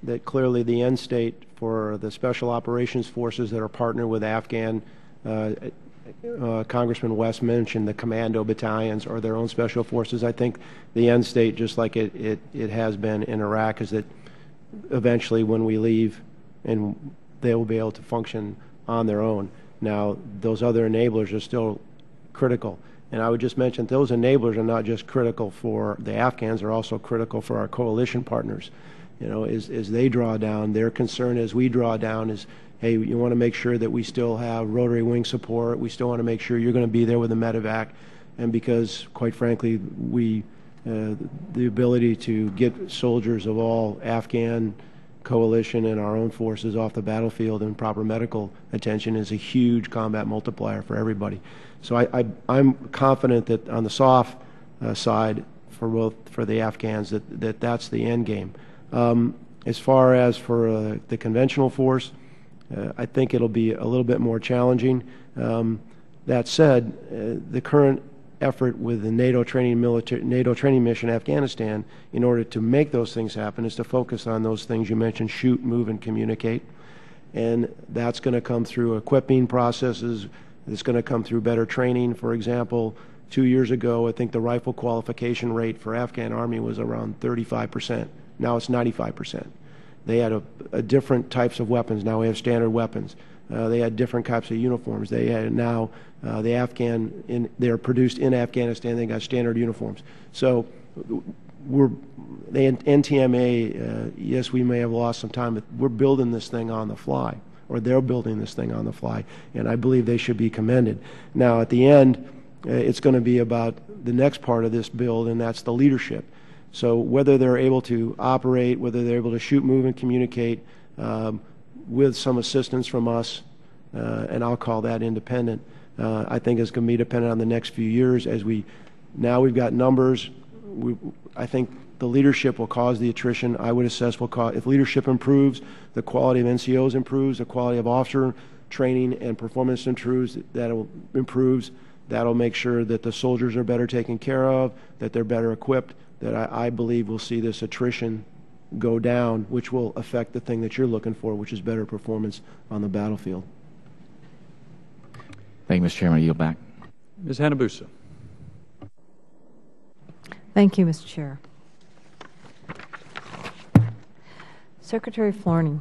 that clearly the end state for the Special Operations Forces that are partnered with Afghan, Congressman West mentioned the commando battalions or their own special forces. I think the end state, just like it has been in Iraq, is that eventually when we leave, and they will be able to function on their own. Now, those other enablers are still critical. And I would just mention those enablers are not just critical for the Afghans, they're also critical for our coalition partners. You know, as they draw down, their concern as we draw down is, hey, you want to make sure that we still have rotary wing support. We still want to make sure you're going to be there with the medevac. And because, quite frankly, the ability to get soldiers of all Afghan, coalition, and our own forces off the battlefield and proper medical attention is a huge combat multiplier for everybody. So I'm confident that on the soft side for the Afghans that's the end game. As far as for the conventional force, I think it'll be a little bit more challenging. That said, the current effort with the NATO training mission in Afghanistan, in order to make those things happen, is to focus on those things you mentioned: shoot, move, and communicate. And that's going to come through equipping processes. It's going to come through better training. For example, 2 years ago, I think the rifle qualification rate for Afghan Army was around 35%. Now it's 95%. They had different types of weapons. Now we have standard weapons. They had different types of uniforms. They had now they're produced in Afghanistan. They got standard uniforms. So NTMA, yes, we may have lost some time, but we're building this thing on the fly, or they're building this thing on the fly, and I believe they should be commended. Now, at the end, it's going to be about the next part of this build, and that's the leadership. So whether they're able to operate, whether they're able to shoot, move, and communicate with some assistance from us, and I'll call that independent, I think it's going to be dependent on the next few years. Now we've got numbers. I think the leadership will cause the attrition. I would assess if leadership improves, the quality of NCOs improves, the quality of officer training and performance improves. That'll make sure that the soldiers are better taken care of, that they're better equipped. That I believe we'll see this attrition go down, which will affect the thing that you're looking for, which is better performance on the battlefield. Thank you, Mr. Chairman. I yield back. Ms. Hanabusa. Thank you, Mr. Chair. Secretary Flournoy,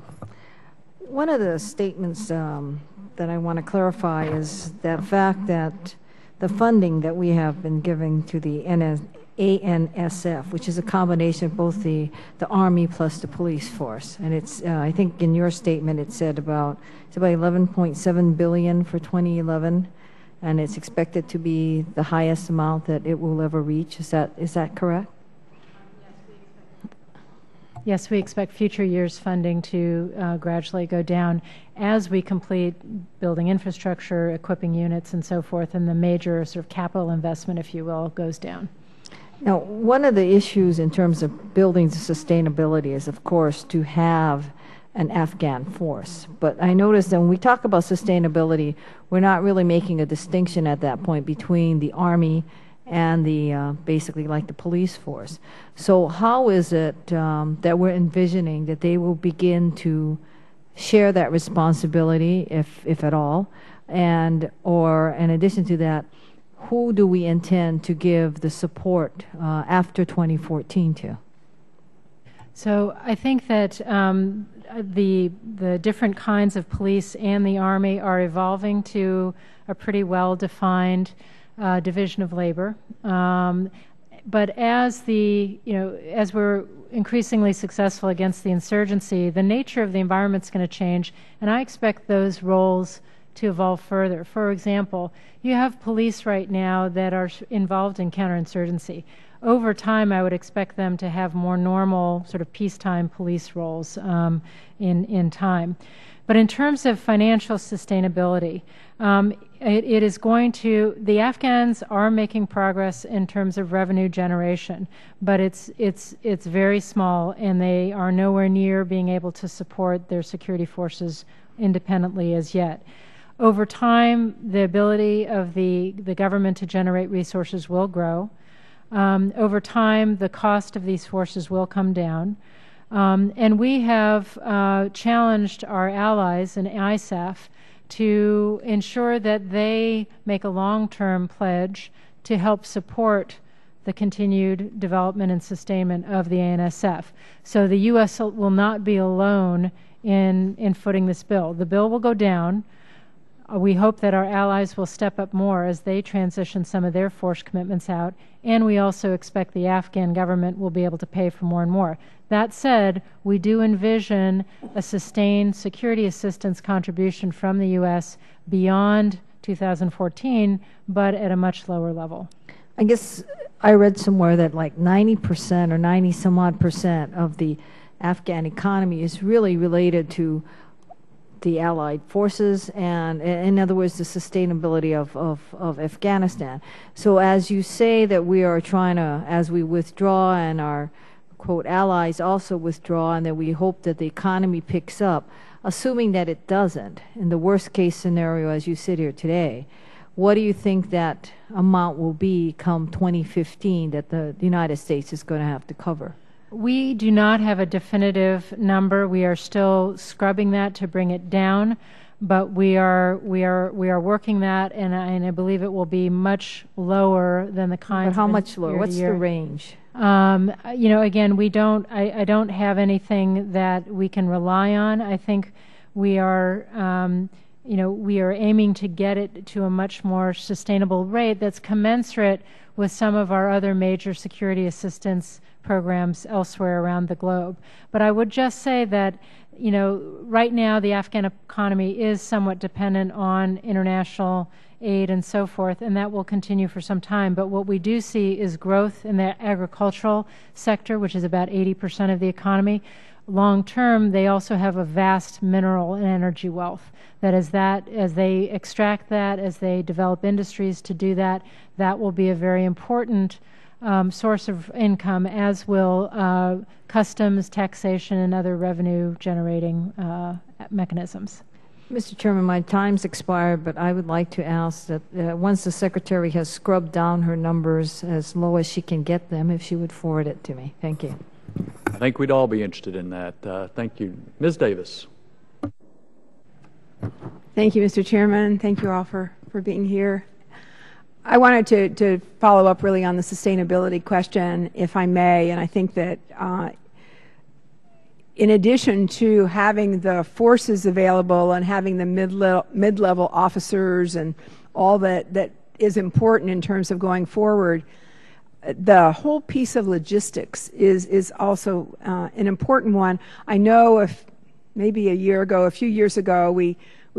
one of the statements that I want to clarify is the fact that the funding that we have been giving to the ANSF, which is a combination of both the Army plus the police force, and it's I think in your statement it said it's about $11.7 billion for 2011, and it's expected to be the highest amount that it will ever reach. Is that correct? Yes, we expect future years' funding to gradually go down as we complete building infrastructure, equipping units, and so forth, and the major sort of capital investment, if you will, goes down. Now, one of the issues in terms of building sustainability is, of course, to have an Afghan force. But I noticed that when we talk about sustainability, we're not really making a distinction at that point between the Army and the basically like the police force. So how is it that we're envisioning that they will begin to share that responsibility, if at all, or in addition to that, who do we intend to give the support after 2014 to? So I think that the different kinds of police and the Army are evolving to a pretty well-defined division of labor. But as we're increasingly successful against the insurgency, the nature of the environment is going to change, and I expect those roles to evolve further. For example, you have police right now that are involved in counterinsurgency. Over time, I would expect them to have more normal sort of peacetime police roles in time. But in terms of financial sustainability, it is going to, the Afghans are making progress in terms of revenue generation, but it's very small, and they are nowhere near being able to support their security forces independently as yet. Over time, the ability of the government to generate resources will grow. Over time, the cost of these forces will come down. And we have challenged our allies in ISAF to ensure that they make a long-term pledge to help support the continued development and sustainment of the ANSF. So the U.S. will not be alone in footing this bill. The bill will go down. We hope that our allies will step up more as they transition some of their force commitments out, and we also expect the Afghan government will be able to pay for more and more. That said, we do envision a sustained security assistance contribution from the U.S. beyond 2014, but at a much lower level. I guess I read somewhere that like 90% or 90-some-odd% of the Afghan economy is really related to the allied forces and, in other words, the sustainability of Afghanistan. So as you say that we are trying to, as we withdraw and our, quote, allies also withdraw, and that we hope that the economy picks up, assuming that it doesn't, in the worst case scenario as you sit here today, what do you think that amount will be come 2015 that the United States is going to have to cover? We do not have a definitive number. We are still scrubbing that to bring it down, but we are working that, and I believe it will be much lower than the kind. But how much lower? What's the range? You know, again, we don't. I don't have anything that we can rely on. I think we are. You know, we are aiming to get it to a much more sustainable rate that's commensurate with some of our other major security assistance programs elsewhere around the globe. But I would just say that, you know, right now the Afghan economy is somewhat dependent on international aid and so forth, and that will continue for some time. But what we do see is growth in the agricultural sector, which is about 80% of the economy. Long term, they also have a vast mineral and energy wealth. That as they extract that, as they develop industries to do that, that will be a very important source of income, as will customs, taxation, and other revenue-generating mechanisms. Mr. Chairman, my time's expired, but I would like to ask that once the Secretary has scrubbed down her numbers as low as she can get them, if she would forward it to me. Thank you. I think we'd all be interested in that. Thank you. Ms. Davis. Thank you, Mr. Chairman. Thank you all for being here. I wanted to follow up really on the sustainability question, if I may, and I think that in addition to having the forces available and having the mid-level officers and all that is important in terms of going forward, the whole piece of logistics is also an important one. I know if maybe a few years ago, we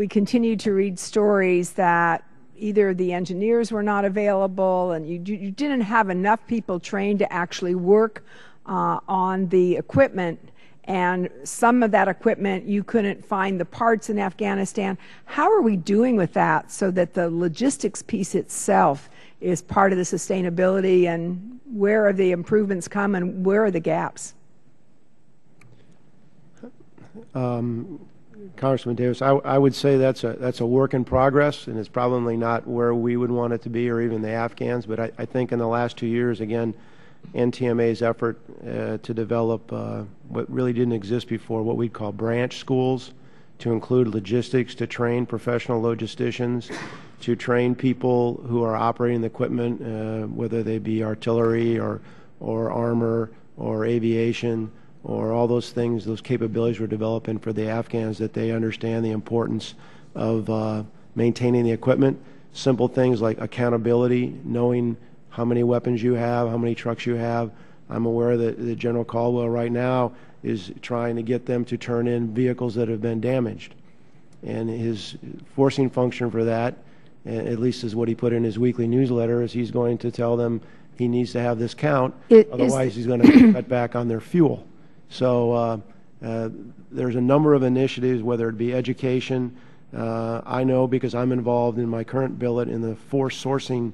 continued to read stories that either the engineers were not available and you didn't have enough people trained to actually work on the equipment, and some of that equipment you couldn't find the parts in Afghanistan. How are we doing with that so that the logistics piece itself is part of the sustainability, and where are the improvements come and where are the gaps? Congressman Davis, I would say that's a work in progress, and it's probably not where we would want it to be, or even the Afghans. But I think in the last 2 years, again, NTMA's effort to develop what really didn't exist before, what we'd call branch schools, to include logistics, to train professional logisticians, to train people who are operating the equipment, whether they be artillery or armor or aviation, or all those things, those capabilities we're developing for the Afghans, that they understand the importance of maintaining the equipment. Simple things like accountability, knowing how many weapons you have, how many trucks you have. I'm aware that General Caldwell right now is trying to get them to turn in vehicles that have been damaged. And his forcing function for that, at least is what he put in his weekly newsletter, is he's going to tell them he needs to have this count, otherwise he's going to cut back on their fuel. So there's a number of initiatives, whether it be education. I know because I'm involved in my current billet in the force sourcing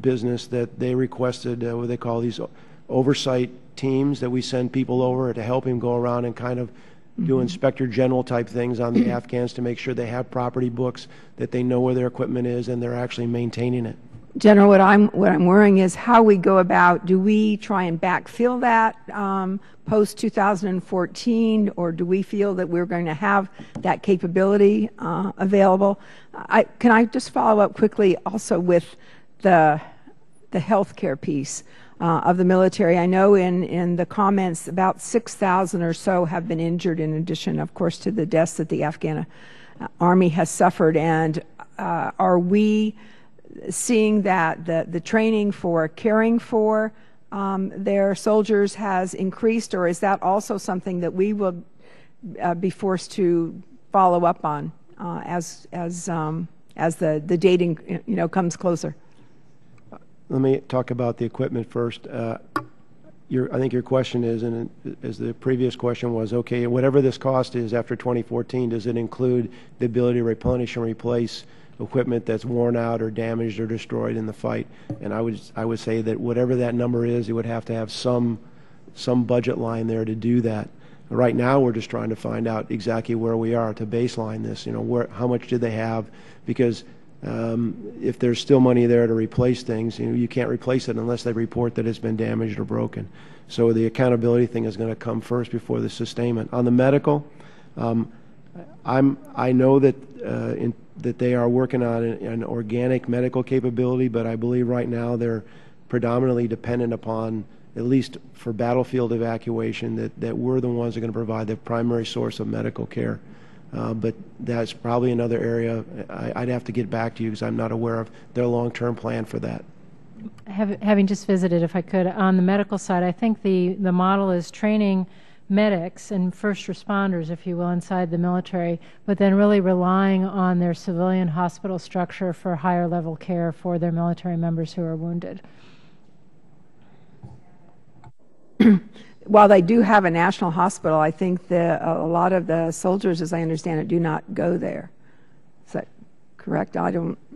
business, that they requested what they call these oversight teams, that we send people over to help him go around and kind of do inspector general type things on the Afghans to make sure they have property books, that they know where their equipment is, and they're actually maintaining it. General, what I'm worrying is how we go about. Do we try and backfill that post 2014, or do we feel that we're going to have that capability available? Can I just follow up quickly also with the health care piece of the military? I know in the comments about 6,000 or so have been injured, in addition, of course, to the deaths that the Afghan Army has suffered. And are we seeing that the training for caring for their soldiers has increased, or is that also something that we will be forced to follow up on as the dating comes closer? Let me talk about the equipment first. I think your question is, and as the previous question was, okay, whatever this cost is after 2014, does it include the ability to replenish and replace equipment that's worn out or damaged or destroyed in the fight? And I would say that whatever that number is, it would have to have some budget line there to do that. Right now, we're just trying to find out exactly where we are to baseline this. How much do they have? Because if there's still money there to replace things, you can't replace it unless they report that it's been damaged or broken. So the accountability thing is going to come first before the sustainment. On the medical, I know that they are working on an organic medical capability, but I believe right now they're predominantly dependent upon, at least for battlefield evacuation, that we're the ones that are going to provide the primary source of medical care. But that's probably another area I'd have to get back to you because I'm not aware of their long-term plan for that. Having just visited, if I could, on the medical side, I think the model is training medics and first responders, if you will, inside the military, but then really relying on their civilian hospital structure for higher level care for their military members who are wounded. While they do have a national hospital, I think a lot of the soldiers, as I understand it, do not go there. Is that correct?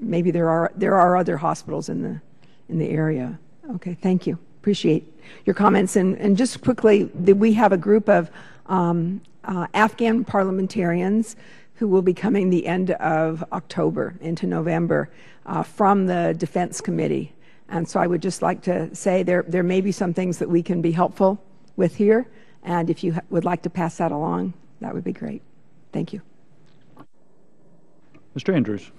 Maybe there are other hospitals in the area. Okay, thank you. Appreciate your comments. And just quickly, we have a group of Afghan parliamentarians who will be coming the end of October into November from the Defense Committee. And so I would just like to say there may be some things that we can be helpful with here, and if you would like to pass that along, that would be great. Thank you. Mr. Andrews.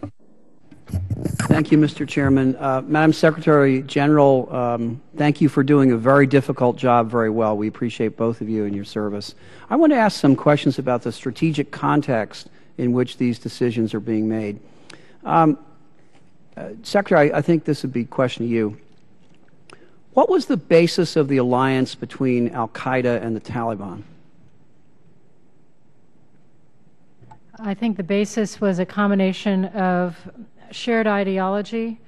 Thank you, Mr. Chairman. Madam Secretary General, thank you for doing a very difficult job very well. We appreciate both of you and your service. I want to ask some questions about the strategic context in which these decisions are being made. Secretary, I think this would be a question to you. What was the basis of the alliance between al-Qaeda and the Taliban? I think the basis was a combination of shared ideology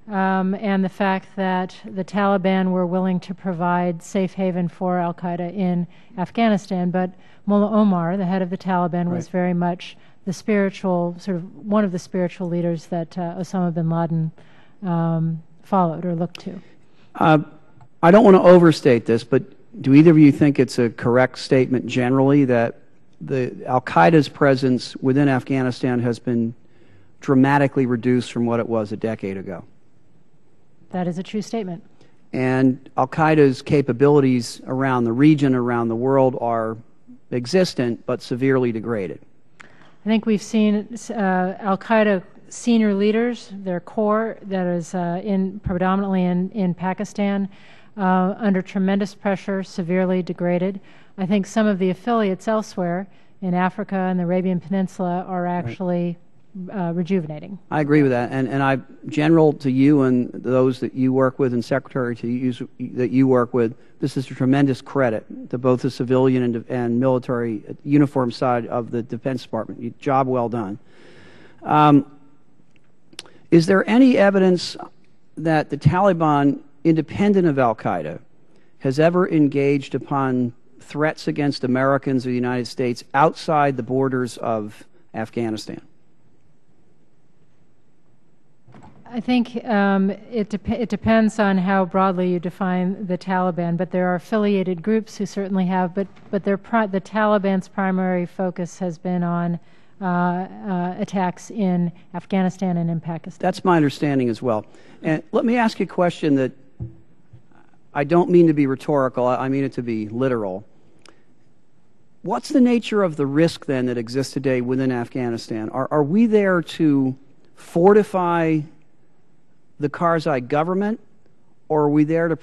and the fact that the Taliban were willing to provide safe haven for al-Qaeda in Afghanistan. But Mullah Omar, the head of the Taliban, was very much the spiritual, sort of one of the spiritual leaders that Osama bin Laden followed or looked to. I don't want to overstate this, but do either of you think it's a correct statement generally that al-Qaeda's presence within Afghanistan has been dramatically reduced from what it was a decade ago? That is a true statement. And al-Qaeda's capabilities around the region, around the world, are existent but severely degraded. I think we've seen al-Qaeda senior leaders, their core that is predominantly in Pakistan, under tremendous pressure, severely degraded. I think some of the affiliates elsewhere in Africa and the Arabian Peninsula are actually rejuvenating. I agree with that. And General, to you and those that you work with, and Secretary to you that you work with, this is a tremendous credit to both the civilian and military uniform side of the Defense Department. Job well done. Is there any evidence that the Taliban, independent of al-Qaeda, has ever engaged upon threats against Americans or the United States outside the borders of Afghanistan? I think it depends on how broadly you define the Taliban, but there are affiliated groups who certainly have, but the Taliban's primary focus has been on attacks in Afghanistan and in Pakistan. That's my understanding as well. And let me ask you a question that I don't mean to be rhetorical, I mean it to be literal. What's the nature of the risk then that exists today within Afghanistan? Are we there to fortify the Karzai government, or are we there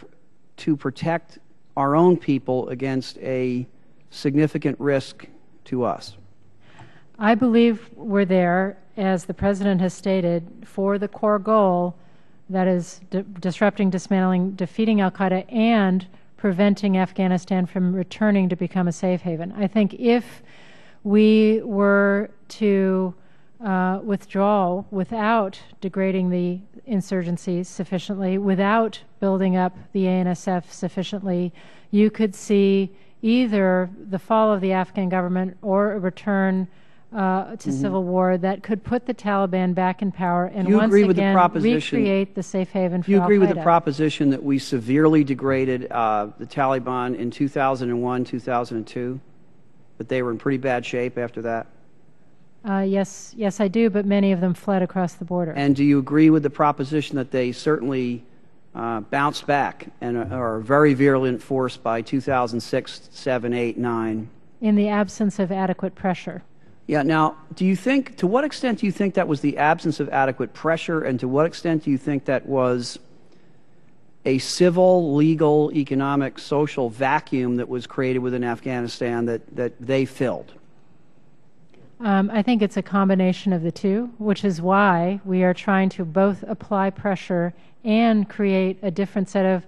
to protect our own people against a significant risk to us? I believe we're there, as the President has stated, for the core goal, that is disrupting, dismantling, defeating al-Qaeda, and preventing Afghanistan from returning to become a safe haven. I think if we were to withdraw without degrading the insurgencies sufficiently, without building up the ANSF sufficiently, you could see either the fall of the Afghan government or a return to civil war that could put the Taliban back in power and once again recreate the safe haven for al-Qaeda. Do you agree with the proposition that we severely degraded the Taliban in 2001, 2002, that they were in pretty bad shape after that? Yes, I do, but many of them fled across the border. And do you agree with the proposition that they certainly bounced back and are a very virulent force by 2006, 7, 8, 9? In the absence of adequate pressure. Yeah. Now, to what extent do you think that was the absence of adequate pressure, and to what extent do you think that was a civil, legal, economic, social vacuum that was created within Afghanistan that they filled? I think it's a combination of the two, which is why we are trying to both apply pressure and create a different set of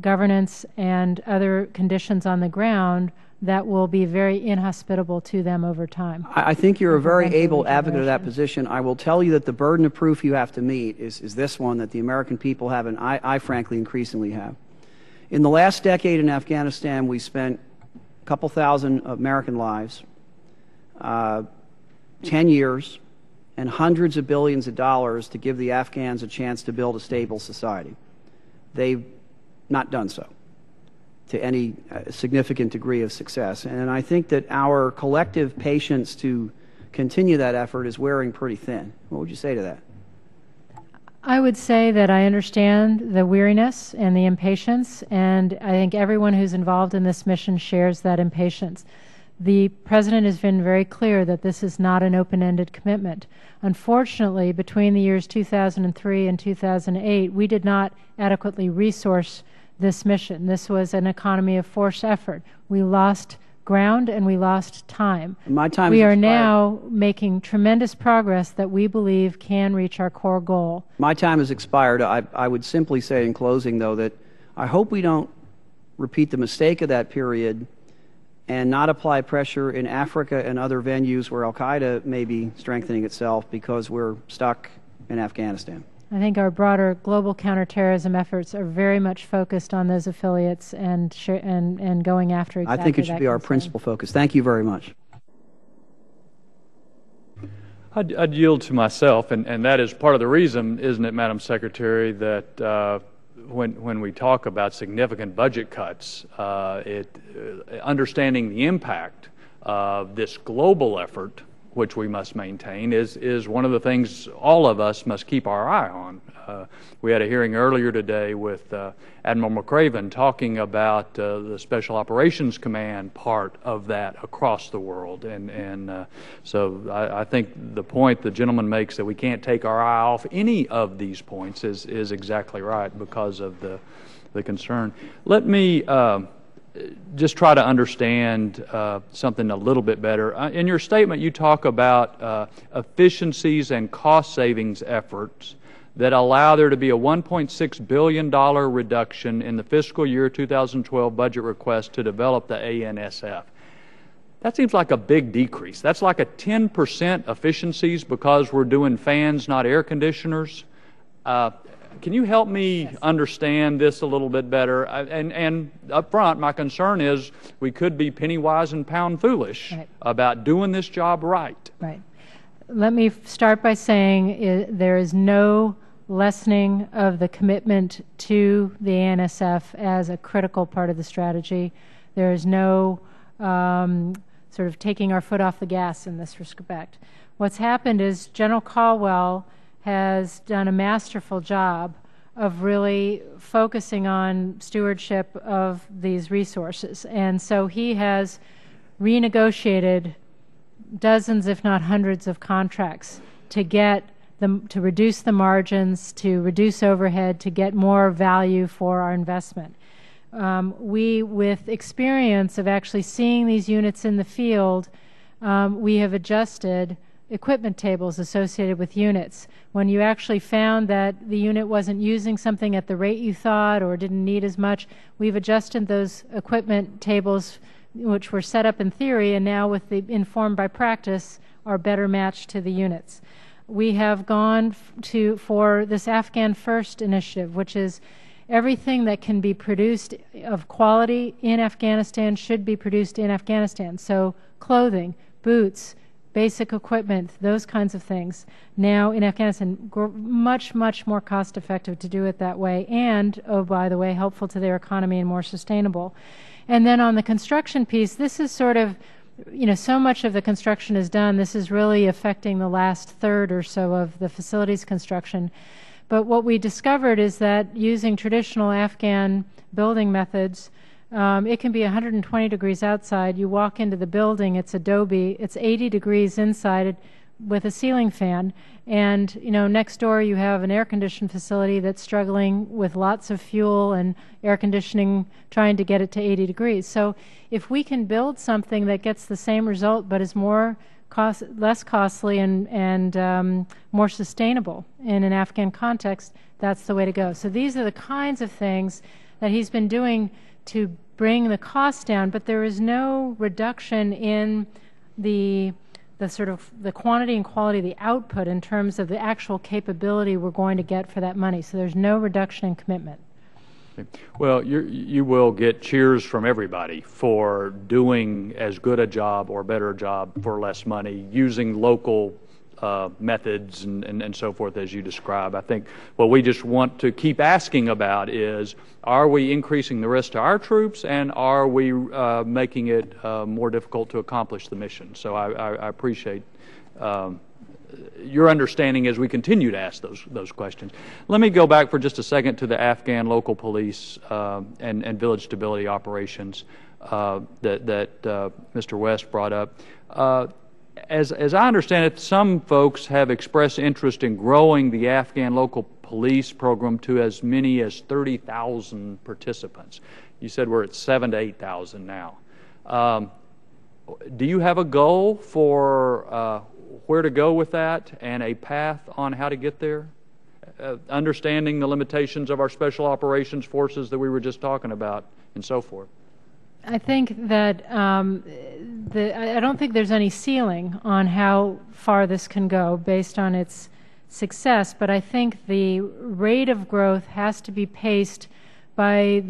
governance and other conditions on the ground that will be very inhospitable to them over time. I think you're a very able advocate of that position. I will tell you that the burden of proof you have to meet is this one that the American people have, and I frankly increasingly have. In the last decade in Afghanistan, we spent a couple thousand American lives, 10 years, and hundreds of billions of dollars to give the Afghans a chance to build a stable society. They've not done so to any significant degree of success. And I think that our collective patience to continue that effort is wearing pretty thin. What would you say to that? I would say that I understand the weariness and the impatience, and I think everyone who's involved in this mission shares that impatience. The President has been very clear that this is not an open-ended commitment. Unfortunately, between the years 2003 and 2008, we did not adequately resource this mission. This was an economy of force effort. We lost ground and we lost time. My time we is are expired. now making tremendous progress that we believe can reach our core goal. My time has expired. I would simply say in closing, though, that I hope we don't repeat the mistake of that period and not apply pressure in Africa and other venues where al-Qaeda may be strengthening itself because we're stuck in Afghanistan. I think our broader global counterterrorism efforts are very much focused on those affiliates and going after exactly that. I think it should be our principal focus. Thank you very much. I'd yield to myself, and that is part of the reason, isn't it, Madam Secretary, that when we talk about significant budget cuts, understanding the impact of this global effort, which we must maintain, is one of the things all of us must keep our eye on. We had a hearing earlier today with Admiral McRaven talking about the Special Operations Command part of that across the world. So I think the point the gentleman makes that we can't take our eye off any of these points is exactly right because of the concern. Let me just try to understand something a little bit better. In your statement, you talk about efficiencies and cost savings efforts that allow there to be a $1.6 billion reduction in the fiscal year 2012 budget request to develop the ANSF. That seems like a big decrease. That's like a 10% efficiencies because we're doing fans, not air conditioners. Can you help me understand this a little bit better? And up front, my concern is we could be penny wise and pound foolish about doing this job right. Right. Let me start by saying there is no lessening of the commitment to the ANSF as a critical part of the strategy. There is no sort of taking our foot off the gas in this respect. What's happened is General Caldwell has done a masterful job of really focusing on stewardship of these resources. And so he has renegotiated dozens, if not hundreds, of contracts to get them to reduce the margins, to reduce overhead, to get more value for our investment. We, with experience of actually seeing these units in the field, we have adjusted equipment tables associated with units. When you actually found that the unit wasn't using something at the rate you thought or didn't need as much, we've adjusted those equipment tables, which were set up in theory and now with the informed by practice are better matched to the units. We have gone for this Afghan First initiative, which is everything that can be produced of quality in Afghanistan should be produced in Afghanistan. So clothing, boots, basic equipment, those kinds of things. Now in Afghanistan, much, much more cost effective to do it that way and, oh, by the way, helpful to their economy and more sustainable. And then on the construction piece, this is sort of, so much of the construction is done. This is really affecting the last third or so of the facilities construction. But what we discovered is that using traditional Afghan building methods, it can be 120 degrees outside. You walk into the building, it's adobe, it's 80 degrees inside with a ceiling fan. And, next door you have an air-conditioned facility that's struggling with lots of fuel and air conditioning, trying to get it to 80 degrees. So if we can build something that gets the same result but is less costly and more sustainable in an Afghan context, that's the way to go. So these are the kinds of things that he's been doing to bring the cost down, but there is no reduction in the sort of the quantity and quality of the output in terms of the actual capability we're going to get for that money. So there's no reduction in commitment. Well, you will get cheers from everybody for doing as good a job or better job for less money, using local methods and so forth as you describe. I think what we just want to keep asking about is, are we increasing the risk to our troops, and are we making it more difficult to accomplish the mission? So I appreciate your understanding as we continue to ask those questions. Let me go back for just a second to the Afghan local police and village stability operations that Mr. West brought up. As I understand it, some folks have expressed interest in growing the Afghan local police program to as many as 30,000 participants. You said we're at 7,000 to 8,000 now. Do you have a goal for where to go with that and a path on how to get there? Understanding the limitations of our special operations forces that we were just talking about and so forth. I think that I don't think there's any ceiling on how far this can go based on its success, but I think the rate of growth has to be paced by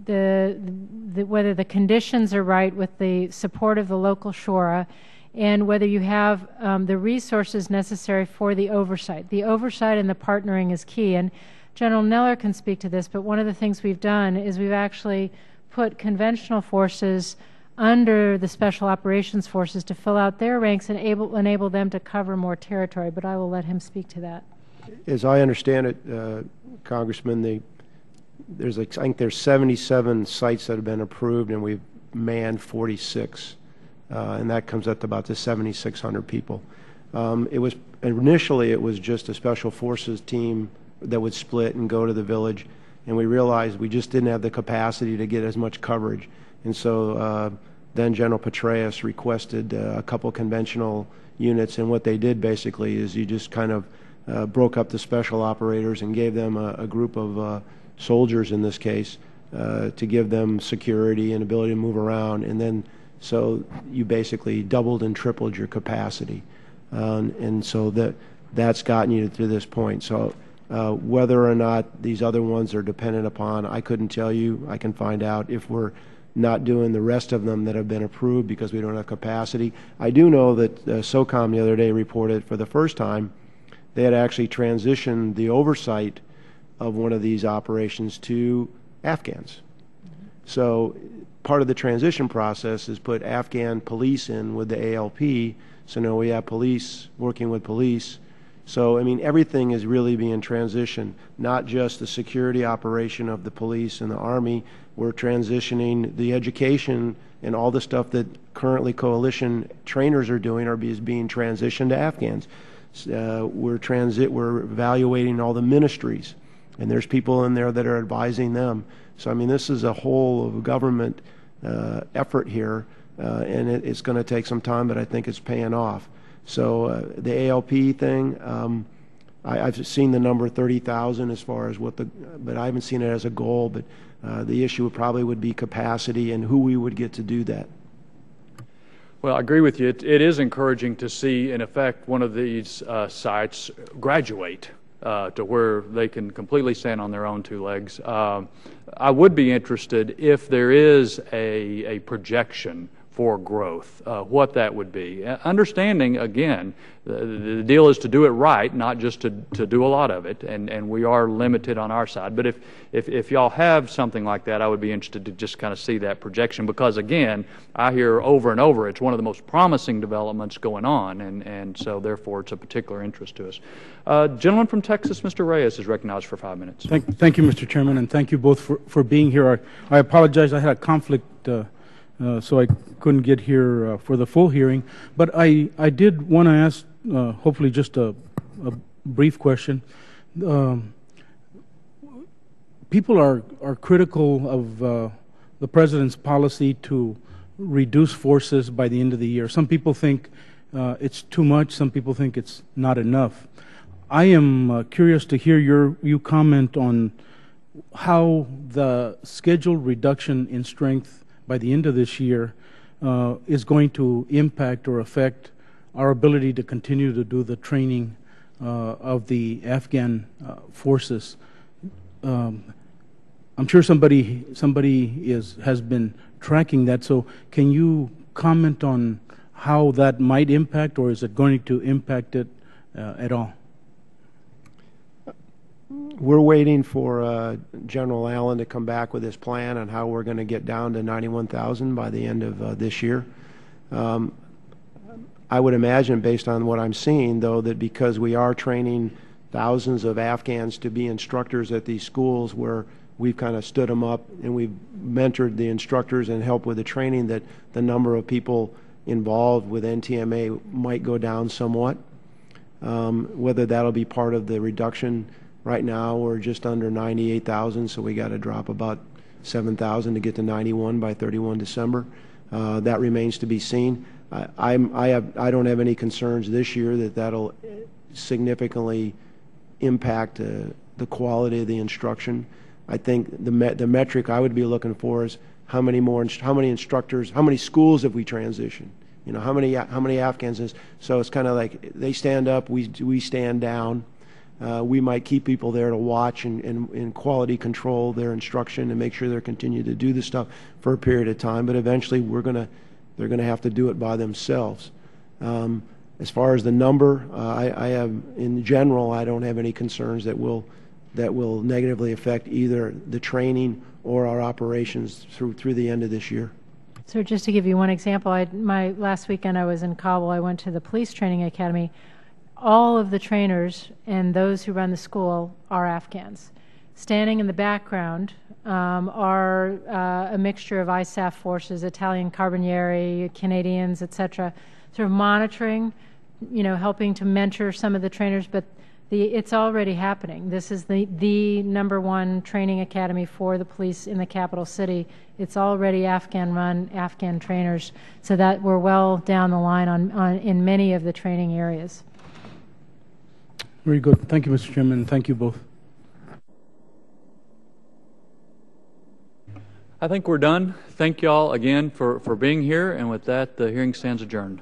whether the conditions are right with the support of the local shura, and whether you have the resources necessary for the oversight. The oversight and the partnering is key, and General Neller can speak to this, but one of the things we've done is we've actually put conventional forces under the Special Operations Forces to fill out their ranks and enable them to cover more territory, but I will let him speak to that. As I understand it, Congressman, I think there's 77 sites that have been approved, and we've manned 46. And that comes up to about the 7,600 people. Initially it was just a special forces team that would split and go to the village, and we realized we just didn't have the capacity to get as much coverage. And so then General Petraeus requested a couple conventional units, and what they did basically is you just kind of broke up the special operators and gave them a group of soldiers in this case to give them security and ability to move around, and then so you basically doubled and tripled your capacity, and so that's gotten you to this point. So whether or not these other ones are dependent upon, I couldn't tell you. I can find out if we're not doing the rest of them that have been approved because we don't have capacity. I do know that SOCOM the other day reported for the first time they had actually transitioned the oversight of one of these operations to Afghans. So part of the transition process is put Afghan police in with the ALP, so now we have police working with police. So, I mean, everything is really being transitioned, not just the security operation of the police and the Army. We're transitioning the education and all the stuff that currently coalition trainers are doing is being transitioned to Afghans. We're evaluating all the ministries, and there's people in there that are advising them. So, I mean, this is a whole of government effort here, and it's going to take some time, but I think it's paying off. So the ALP thing, I've seen the number 30,000 as far as but I haven't seen it as a goal. But the issue probably would be capacity and who we would get to do that. Well, I agree with you. It is encouraging to see, in effect, one of these sites graduate to where they can completely stand on their own two legs. I would be interested if there is a projection for growth, what that would be. Understanding, again, the deal is to do it right, not just to do a lot of it, and we are limited on our side. But if y'all have something like that, I would be interested to just kind of see that projection, because, again, I hear over and over it's one of the most promising developments going on, and so, therefore, it's a particular interest to us. Gentleman from Texas, Mr. Reyes, is recognized for 5 minutes. Thank you, Mr. Chairman, and thank you both for being here. I apologize. I had a conflict, so I couldn't get here for the full hearing. But I did want to ask, hopefully just a brief question. People are critical of the President's policy to reduce forces by the end of the year. Some people think it's too much. Some people think it's not enough. I am curious to hear you comment on how the scheduled reduction in strength by the end of this year is going to impact or affect our ability to continue to do the training of the Afghan forces. I'm sure somebody has been tracking that, so can you comment on how that might impact, or is it going to impact it at all? We're waiting for General Allen to come back with his plan on how we're going to get down to 91,000 by the end of this year. I would imagine, based on what I'm seeing, though, that because we are training thousands of Afghans to be instructors at these schools where we've kind of stood them up and we've mentored the instructors and helped with the training, that the number of people involved with NTMA might go down somewhat. Whether that'll be part of the reduction. Right now, we're just under 98,000, so we got to drop about 7,000 to get to 91 by 31 December. That remains to be seen. I don't have any concerns this year that that'll significantly impact the quality of the instruction. I think the metric I would be looking for is how many instructors, how many schools have we transitioned? You know, how many Afghans? So it's kind of like they stand up, we stand down. We might keep people there to watch and quality control their instruction and make sure they're continuing to do this stuff for a period of time. But eventually, they're gonna have to do it by themselves. As far as the number, in general, I don't have any concerns that will negatively affect either the training or our operations through the end of this year. So just to give you one example, last weekend I was in Kabul. I went to the police training academy. All of the trainers and those who run the school are Afghans. Standing in the background are a mixture of ISAF forces, Italian Carabinieri, Canadians, etc., sort of monitoring, helping to mentor some of the trainers, but it's already happening. This is the #1 training academy for the police in the capital city. It's already Afghan-run, Afghan trainers, so that we're well down the line in many of the training areas. Very good. Thank you, Mr. Chairman. Thank you both. I think we're done. Thank you all again for being here, and with that, the hearing stands adjourned.